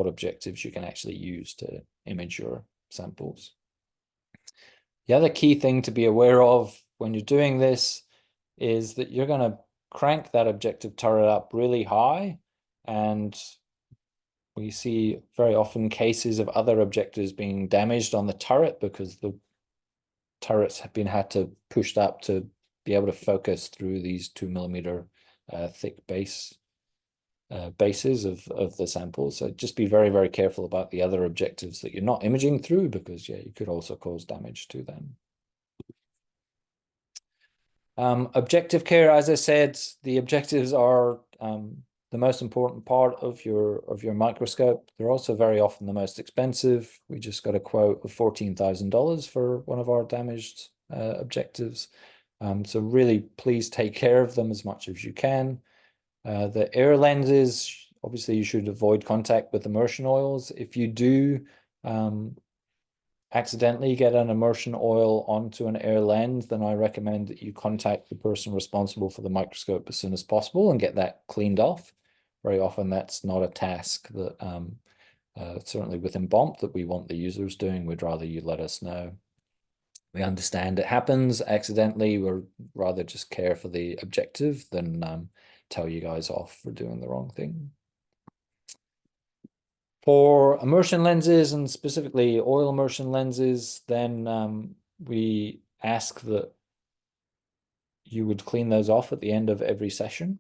objectives you can actually use to image your samples. The other key thing to be aware of when you're doing this is that you're going to crank that objective turret up really high, and we see very often cases of other objectives being damaged on the turret because the turrets have been had to pushed up to be able to focus through these 2 millimeter thick bases of the samples. So just be very, very careful about the other objectives that you're not imaging through, because yeah, you could also cause damage to them. Objective care, as I said, the objectives are the most important part of your microscope. They're also very often the most expensive. We just got a quote of $14,000 for one of our damaged objectives. So really, please take care of them as much as you can. The air lenses, obviously, you should avoid contact with immersion oils. If you do accidentally get an immersion oil onto an air lens, then I recommend that you contact the person responsible for the microscope as soon as possible and get that cleaned off. Very often that's not a task that, certainly within BOMP, that we want the users doing. We'd rather you let us know. We understand it happens accidentally. We'd rather just care for the objective than tell you guys off for doing the wrong thing. For immersion lenses, and specifically oil immersion lenses, then we ask that you would clean those off at the end of every session.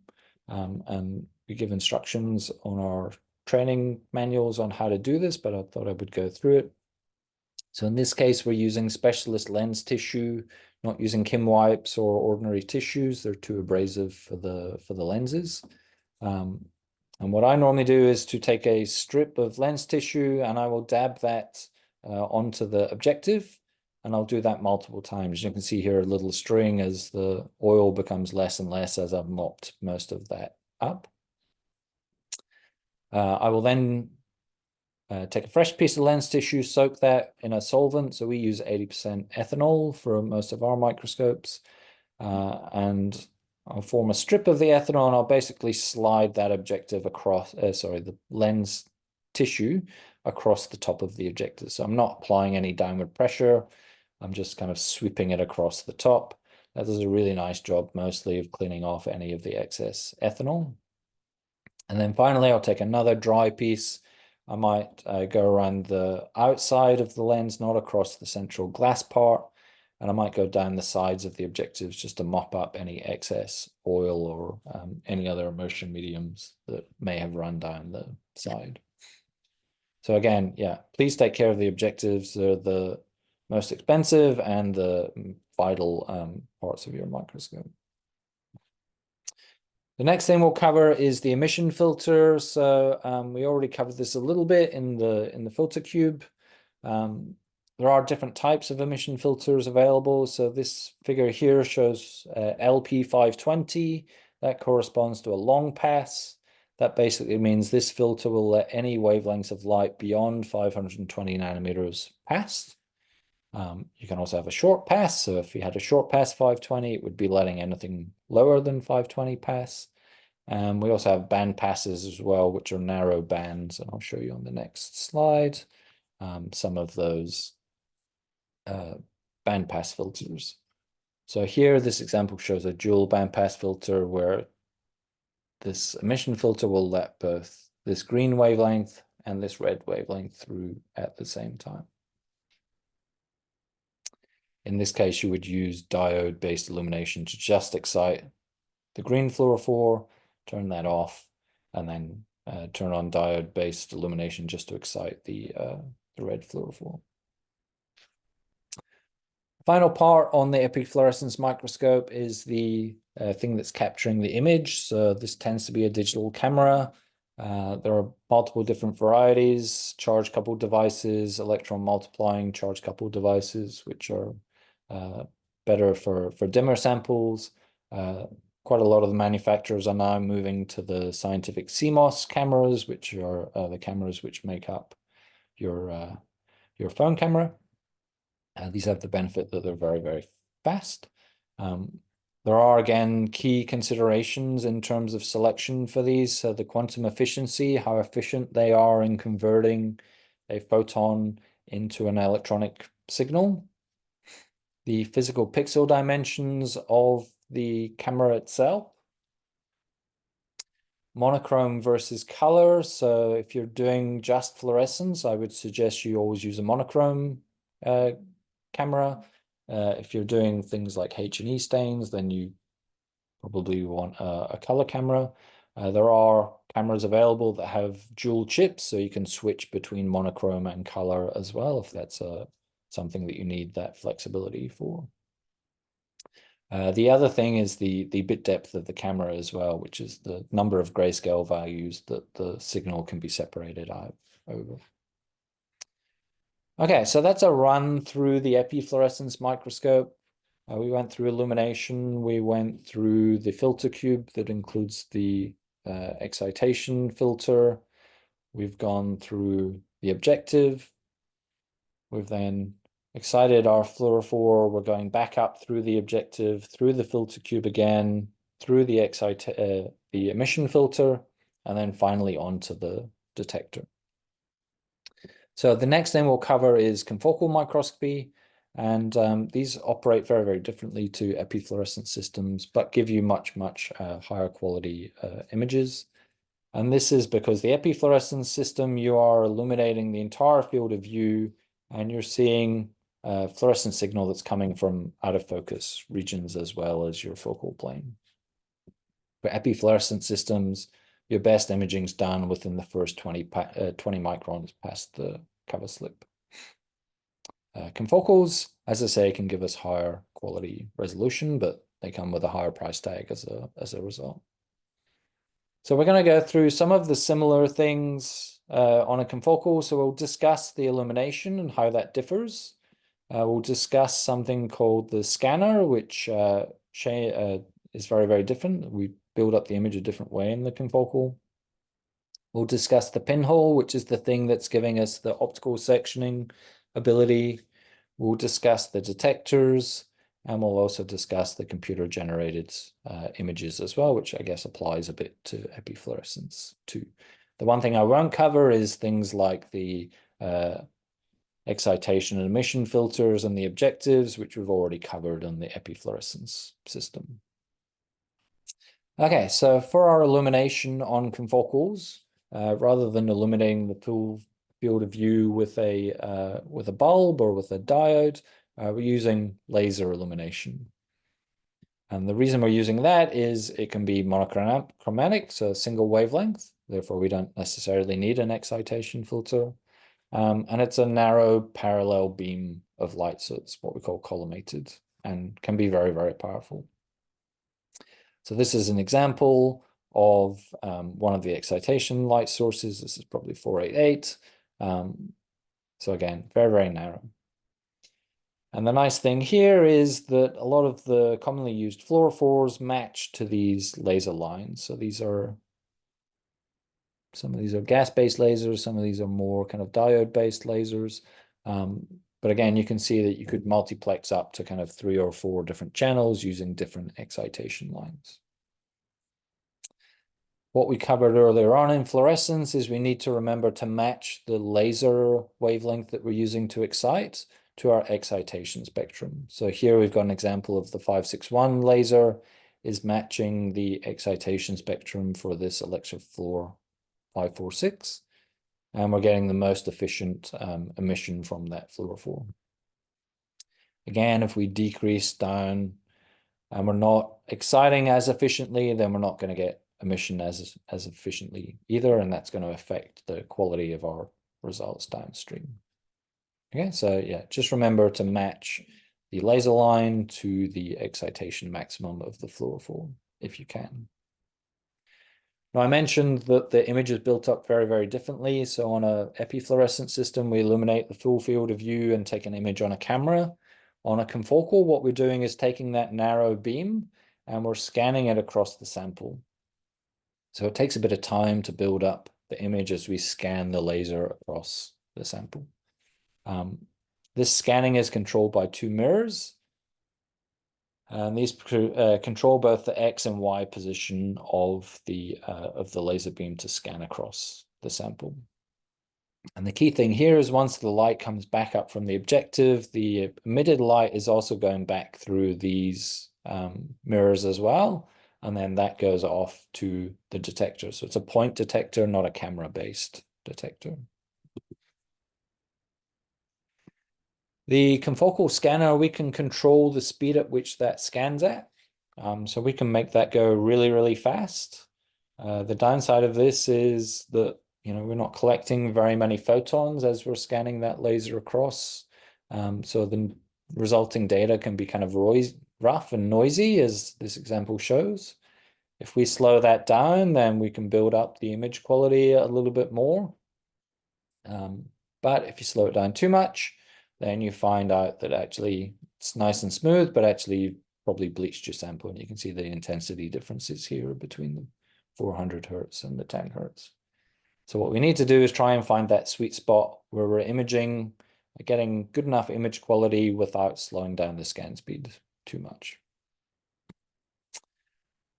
And we give instructions on our training manuals on how to do this, but I thought I would go through it. So in this case, we're using specialist lens tissue, not using Kim wipes or ordinary tissues. They're too abrasive for the lenses. And what I normally do is to take a strip of lens tissue and I will dab that onto the objective, and I'll do that multiple times. You can see here a little string as the oil becomes less and less as I've mopped most of that up. I will then take a fresh piece of lens tissue, soak that in a solvent. So we use 80% ethanol for most of our microscopes. And I'll form a strip of the ethanol and I'll basically slide that objective across, the lens tissue across the top of the objective. So I'm not applying any downward pressure. I'm just kind of sweeping it across the top. That does a really nice job mostly of cleaning off any of the excess ethanol. And then finally, I'll take another dry piece. I might go around the outside of the lens, not across the central glass part. And I might go down the sides of the objectives just to mop up any excess oil or any other immersion mediums that may have run down the side. So again, yeah, please take care of the objectives. They're the most expensive and the vital parts of your microscope. The next thing we'll cover is the emission filter. So we already covered this a little bit in the filter cube. There are different types of emission filters available. So this figure here shows LP520. That corresponds to a long pass. That basically means this filter will let any wavelengths of light beyond 520 nanometers pass. You can also have a short pass. So if you had a short pass 520, it would be letting anything lower than 520 pass. We also have band passes as well, which are narrow bands. And I'll show you on the next slide some of those bandpass filters. So here, this example shows a dual bandpass filter where this emission filter will let both this green wavelength and this red wavelength through at the same time. In this case, you would use diode-based illumination to just excite the green fluorophore, turn that off, and then turn on diode-based illumination just to excite the red fluorophore. Final part on the epifluorescence microscope is the thing that's capturing the image. So this tends to be a digital camera. There are multiple different varieties: charge-coupled devices, electron multiplying charge-coupled devices, which are better for dimmer samples. Quite a lot of the manufacturers are now moving to the scientific CMOS cameras, which are the cameras which make up your phone camera. These have the benefit that they're very, very fast. There are, again, key considerations in terms of selection for these. So the quantum efficiency, how efficient they are in converting a photon into an electronic signal. The physical pixel dimensions of the camera itself. Monochrome versus color. So if you're doing just fluorescence, I would suggest you always use a monochrome camera. If you're doing things like H&E stains, then you probably want a color camera. There are cameras available that have dual chips, so you can switch between monochrome and color as well, if that's something that you need that flexibility for. The other thing is the bit depth of the camera as well, which is the number of grayscale values that the signal can be separated out over. Okay, so that's a run through the epifluorescence microscope. We went through illumination, we went through the filter cube that includes the excitation filter. We've gone through the objective. We've then excited our fluorophore. We're going back up through the objective, through the filter cube again, through the emission filter, and then finally onto the detector. So the next thing we'll cover is confocal microscopy, and these operate very, very differently to epifluorescent systems, but give you much, much higher quality images. And this is because the epifluorescence system, you are illuminating the entire field of view, and you're seeing fluorescent signal that's coming from out of focus regions as well as your focal plane. For epifluorescent systems, your best imaging is done within the first 20 microns past the cover slip. Confocals, as I say, can give us higher quality resolution, but they come with a higher price tag as a result. So we're going to go through some of the similar things on a confocal. So we'll discuss the illumination and how that differs. We'll discuss something called the scanner, which is very, very different. We build up the image a different way in the confocal. We'll discuss the pinhole, which is the thing that's giving us the optical sectioning ability. We'll discuss the detectors, and we'll also discuss the computer-generated images as well, which I guess applies a bit to epifluorescence too. The one thing I won't cover is things like the excitation and emission filters and the objectives, which we've already covered on the epifluorescence system. Okay, so for our illumination on confocals, rather than illuminating the full field of view with a bulb or with a diode, we're using laser illumination. And the reason we're using that is it can be monochromatic, so a single wavelength. Therefore, we don't necessarily need an excitation filter. And it's a narrow parallel beam of light, so it's what we call collimated and can be very, very powerful. So this is an example of one of the excitation light sources. This is probably 488. So again, very, very narrow. And the nice thing here is that a lot of the commonly used fluorophores match to these laser lines. So some of these are gas-based lasers, some of these are more kind of diode-based lasers. But again, you can see that you could multiplex up to kind of 3 or 4 different channels using different excitation lines. What we covered earlier on in fluorescence is we need to remember to match the laser wavelength that we're using to excite to our excitation spectrum. So here we've got an example of the 561 laser is matching the excitation spectrum for this electrofluor 546. And we're getting the most efficient emission from that fluorophore. Again, if we decrease down and we're not exciting as efficiently, then we're not going to get emission as efficiently either, and that's going to affect the quality of our results downstream. Okay, so yeah, just remember to match the laser line to the excitation maximum of the fluorophore if you can. Now, I mentioned that the image is built up very, very differently. So on a epifluorescent system, we illuminate the full field of view and take an image on a camera. On a confocal, what we're doing is taking that narrow beam and we're scanning it across the sample. So it takes a bit of time to build up the image as we scan the laser across the sample. This scanning is controlled by 2 mirrors. And these control both the X and Y position of the laser beam to scan across the sample. And the key thing here is once the light comes back up from the objective, the emitted light is also going back through these mirrors as well. And then that goes off to the detector. So it's a point detector, not a camera-based detector. The confocal scanner, we can control the speed at which that scans at. So we can make that go really, really fast. The downside of this is that, we're not collecting very many photons as we're scanning that laser across. So the resulting data can be kind of rough and noisy, as this example shows. If we slow that down, then we can build up the image quality a little bit more. But if you slow it down too much, then you find out that actually it's nice and smooth, but actually you probably bleached your sample, and you can see the intensity differences here between the 400 Hertz and the 10 Hertz. So what we need to do is try and find that sweet spot where we're imaging, getting good enough image quality without slowing down the scan speed too much.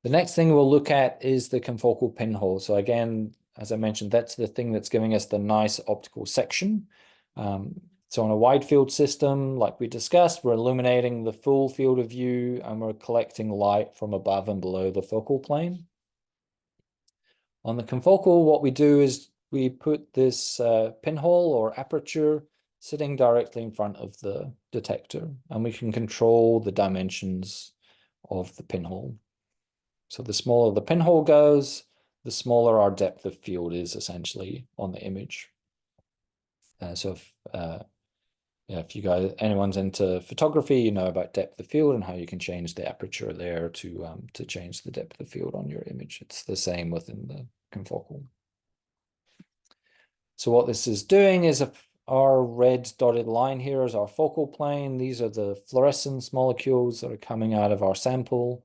The next thing we'll look at is the confocal pinhole. So again, as I mentioned, that's the thing that's giving us the nice optical section. So on a wide field system, like we discussed, we're illuminating the full field of view and we're collecting light from above and below the focal plane. On the confocal, what we do is we put this pinhole or aperture sitting directly in front of the detector, and we can control the dimensions of the pinhole. So the smaller the pinhole goes, the smaller our depth of field is essentially on the image. So if you guys, anyone's into photography, you know about depth of field and how you can change the aperture there to change the depth of field on your image. It's the same within the confocal. So what this is doing is our red dotted line here is our focal plane. These are the fluorescence molecules that are coming out of our sample.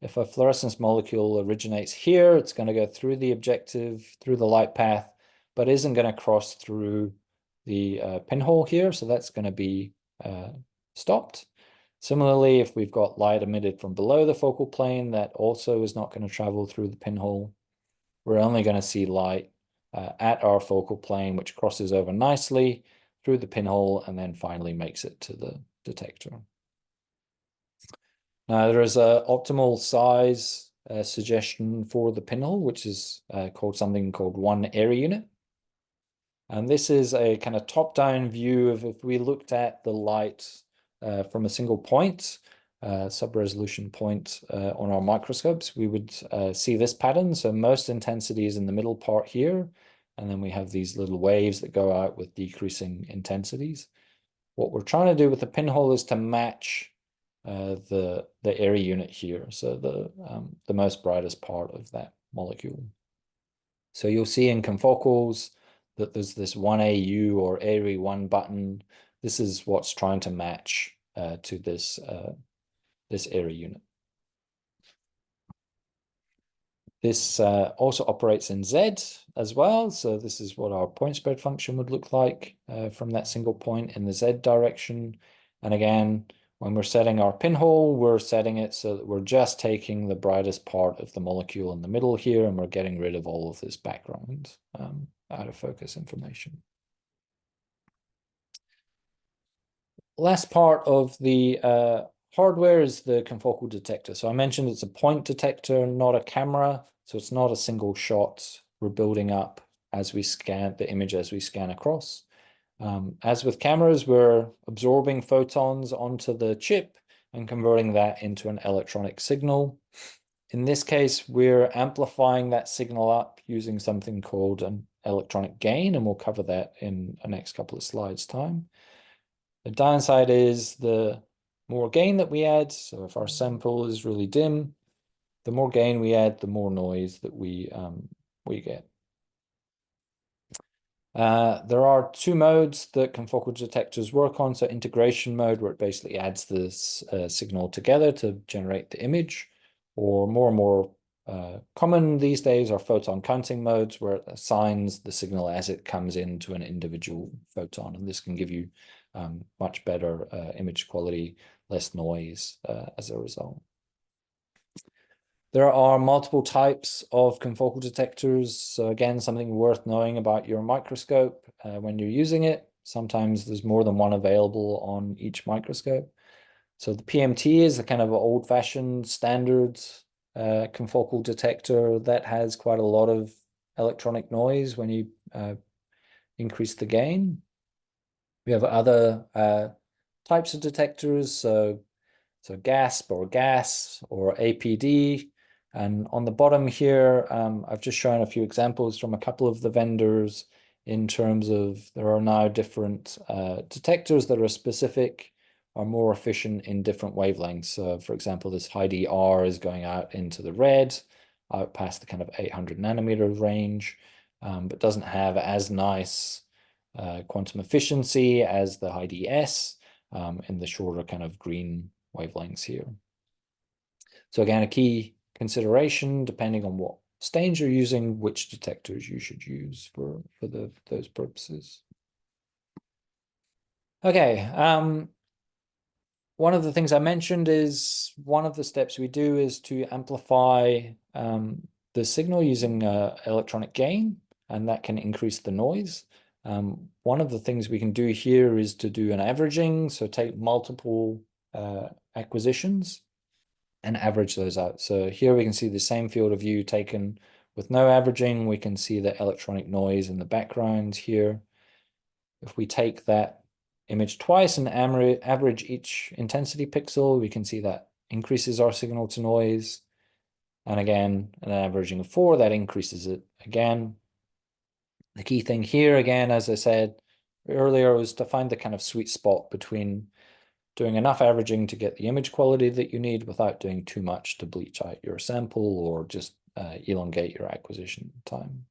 If a fluorescence molecule originates here, it's going to go through the objective, through the light path, but isn't going to cross through the pinhole here. So that's going to be stopped. Similarly, if we've got light emitted from below the focal plane, that also is not going to travel through the pinhole. We're only going to see light at our focal plane, which crosses over nicely through the pinhole and then finally makes it to the detector. Now, there is an optimal size suggestion for the pinhole, which is called something called 1 area unit. And this is a kind of top-down view of if we looked at the light from a single point, sub-resolution point on our microscopes, we would see this pattern. So most intensity is in the middle part here, and then we have these little waves that go out with decreasing intensities. What we're trying to do with the pinhole is to match the area unit here, so the most brightest part of that molecule. So you'll see in confocals that there's this 1 AU or area 1 button. This is what's trying to match to this area unit. This also operates in Z as well. So this is what our point spread function would look like from that single point in the Z direction. And again, when we're setting our pinhole, we're setting it so that we're just taking the brightest part of the molecule in the middle here, and we're getting rid of all of this background out of focus information. Last part of the hardware is the confocal detector. So I mentioned it's a point detector, not a camera. So it's not a single shot. We're building up as we scan the image as we scan across. As with cameras, we're absorbing photons onto the chip and converting that into an electronic signal. In this case, we're amplifying that signal up using something called an electronic gain, and we'll cover that in the next couple of slides' time. The downside is the more gain that we add. So if our sample is really dim, the more gain we add, the more noise that we get. There are 2 modes that confocal detectors work on. So integration mode, where it basically adds this signal together to generate the image, or more and more common these days are photon counting modes, where it assigns the signal as it comes into an individual photon. And this can give you much better image quality, less noise as a result. There are multiple types of confocal detectors. So again, something worth knowing about your microscope when you're using it. Sometimes there's more than one available on each microscope. So the PMT is a kind of old-fashioned standard confocal detector that has quite a lot of electronic noise when you increase the gain. We have other types of detectors, so GASP or GAS or APD. And on the bottom here, I've just shown a few examples from a couple of the vendors in terms of there are now different detectors that are specific are more efficient in different wavelengths. So for example, this high DR is going out into the red, out past the kind of 800 nanometer range, but doesn't have as nice quantum efficiency as the high DS in the shorter kind of green wavelengths here. So again, a key consideration, depending on what stains you're using, which detectors you should use for those purposes. Okay, one of the things I mentioned is one of the steps we do is to amplify the signal using electronic gain, and that can increase the noise. One of the things we can do here is to do an averaging, so take multiple acquisitions and average those out. So here we can see the same field of view taken with no averaging. We can see the electronic noise in the background here. If we take that image twice and average each intensity pixel, we can see that increases our signal to noise. And again, an averaging of 4, that increases it again. The key thing here, again, as I said earlier, was to find the kind of sweet spot between doing enough averaging to get the image quality that you need without doing too much to bleach out your sample or just elongate your acquisition time.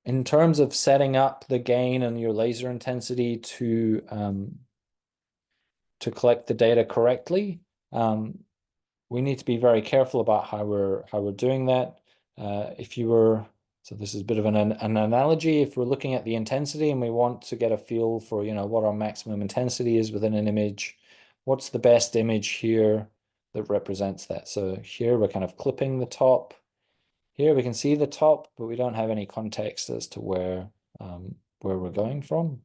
In terms of setting up the gain and your laser intensity to collect the data correctly, we need to be very careful about how we're doing that. So this is a bit of an analogy. If we're looking at the intensity and we want to get a feel for, what our maximum intensity is within an image, what's the best image here that represents that? So here we're kind of clipping the top. Here we can see the top, but we don't have any context as to where we're going from.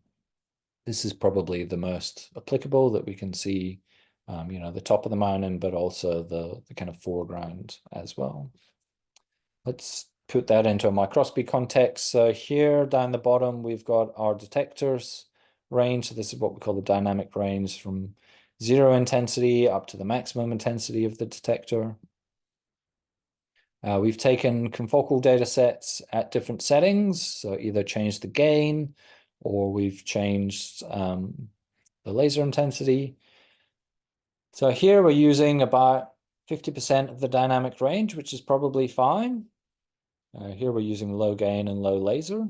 This is probably the most applicable that we can see, the top of the mountain, but also the kind of foreground as well. Let's put that into a microscopy context. So here down the bottom, we've got our detectors range. So this is what we call the dynamic range from 0 intensity up to the maximum intensity of the detector. We've taken confocal data sets at different settings, so either changed the gain or we've changed the laser intensity. So here we're using about 50% of the dynamic range, which is probably fine. Here we're using low gain and low laser.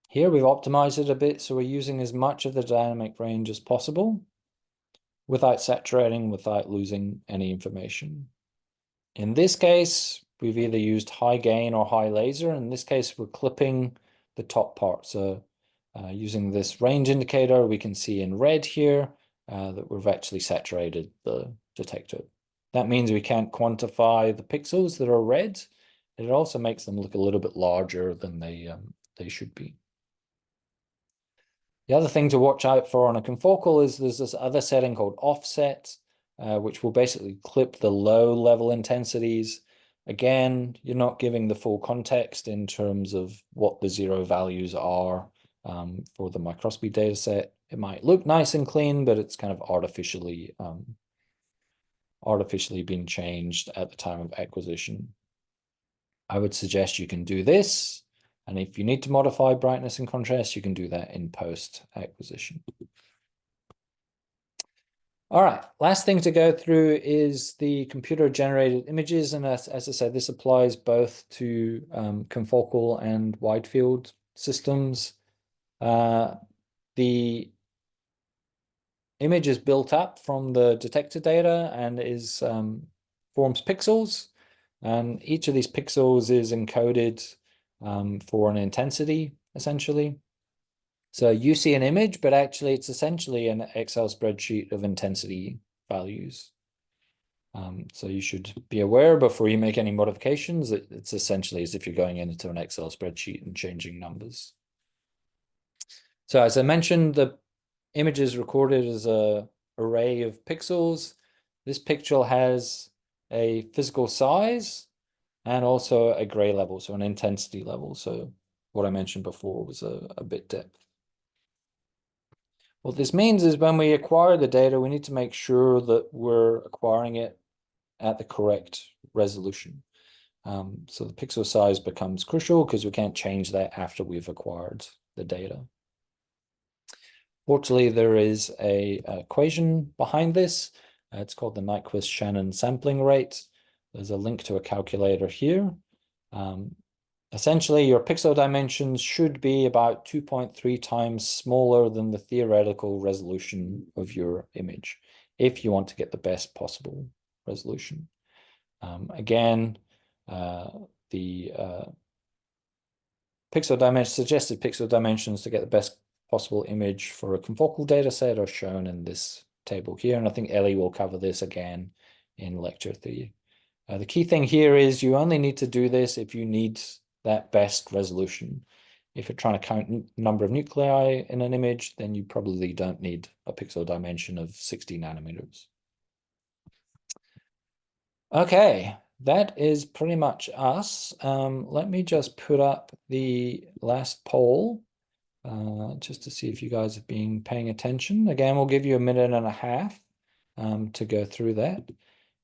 Here we've optimized it a bit, so we're using as much of the dynamic range as possible without saturating, without losing any information. In this case, we've either used high gain or high laser. In this case, we're clipping the top part. So using this range indicator, we can see in red here that we've actually saturated the detector. That means we can't quantify the pixels that are red. It also makes them look a little bit larger than they should be. The other thing to watch out for on a confocal is there's this other setting called offset, which will basically clip the low level intensities. Again, you're not giving the full context in terms of what the 0 values are for the microscopy data set. It might look nice and clean, but it's kind of artificially been changed at the time of acquisition. I would suggest you can do this. And if you need to modify brightness and contrast, you can do that in post-acquisition. All right, last thing to go through is the computer-generated images. And as I said, this applies both to confocal and widefield systems. The image is built up from the detector data and forms pixels. And each of these pixels is encoded for an intensity, essentially. So you see an image, but actually it's essentially an Excel spreadsheet of intensity values. So you should be aware before you make any modifications that it's essentially as if you're going into an Excel spreadsheet and changing numbers. So as I mentioned, the image is recorded as an array of pixels. This pixel has a physical size and also a gray level, so an intensity level. So what I mentioned before was a bit depth. What this means is when we acquire the data, we need to make sure that we're acquiring it at the correct resolution. So the pixel size becomes crucial because we can't change that after we've acquired the data. Fortunately, there is a equation behind this. It's called the Nyquist-Shannon sampling rate. There's a link to a calculator here. Essentially, your pixel dimensions should be about 2.3 times smaller than the theoretical resolution of your image, if you want to get the best possible resolution. Again, the suggested pixel dimensions to get the best possible image for a confocal data set are shown in this table here, and I think Ellie will cover this again in lecture 3. The key thing here is you only need to do this if you need that best resolution. If you're trying to count number of nuclei in an image, then you probably don't need a pixel dimension of 60 nanometers. Okay, that is pretty much us. Let me just put up the last poll just to see if you guys have been paying attention. Again, we'll give you a minute and a half to go through that.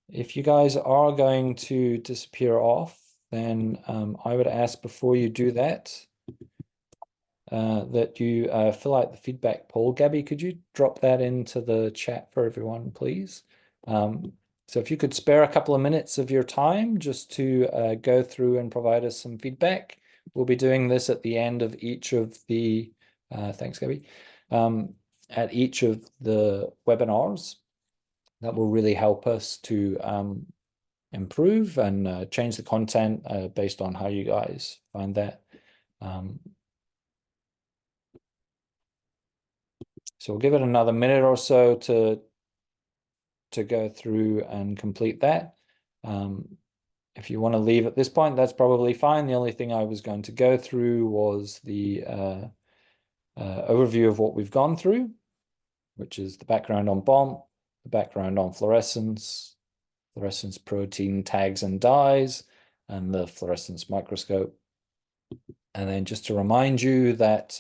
If you guys are going to disappear off, then I would ask before you do that, that you fill out the feedback poll. Gabby, could you drop that into the chat for everyone, please? So if you could spare a couple of minutes of your time just to go through and provide us some feedback. We'll be doing this at the end of each of the, thanks, Gabby, at each of the webinars. That will really help us to improve and change the content based on how you guys find that. So we'll give it another minute or so to go through and complete that. If you want to leave at this point, that's probably fine. The only thing I was going to go through was the overview of what we've gone through, which is the background on BOMP, the background on fluorescence protein tags and dyes, and the fluorescence microscope. And then just to remind you that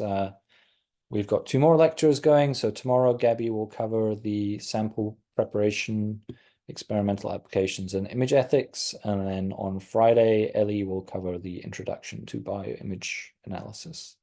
we've got 2 more lectures going. So tomorrow, Gabby will cover the sample preparation, experimental applications, and image ethics. And then on Friday, Ellie will cover the introduction to bioimage analysis.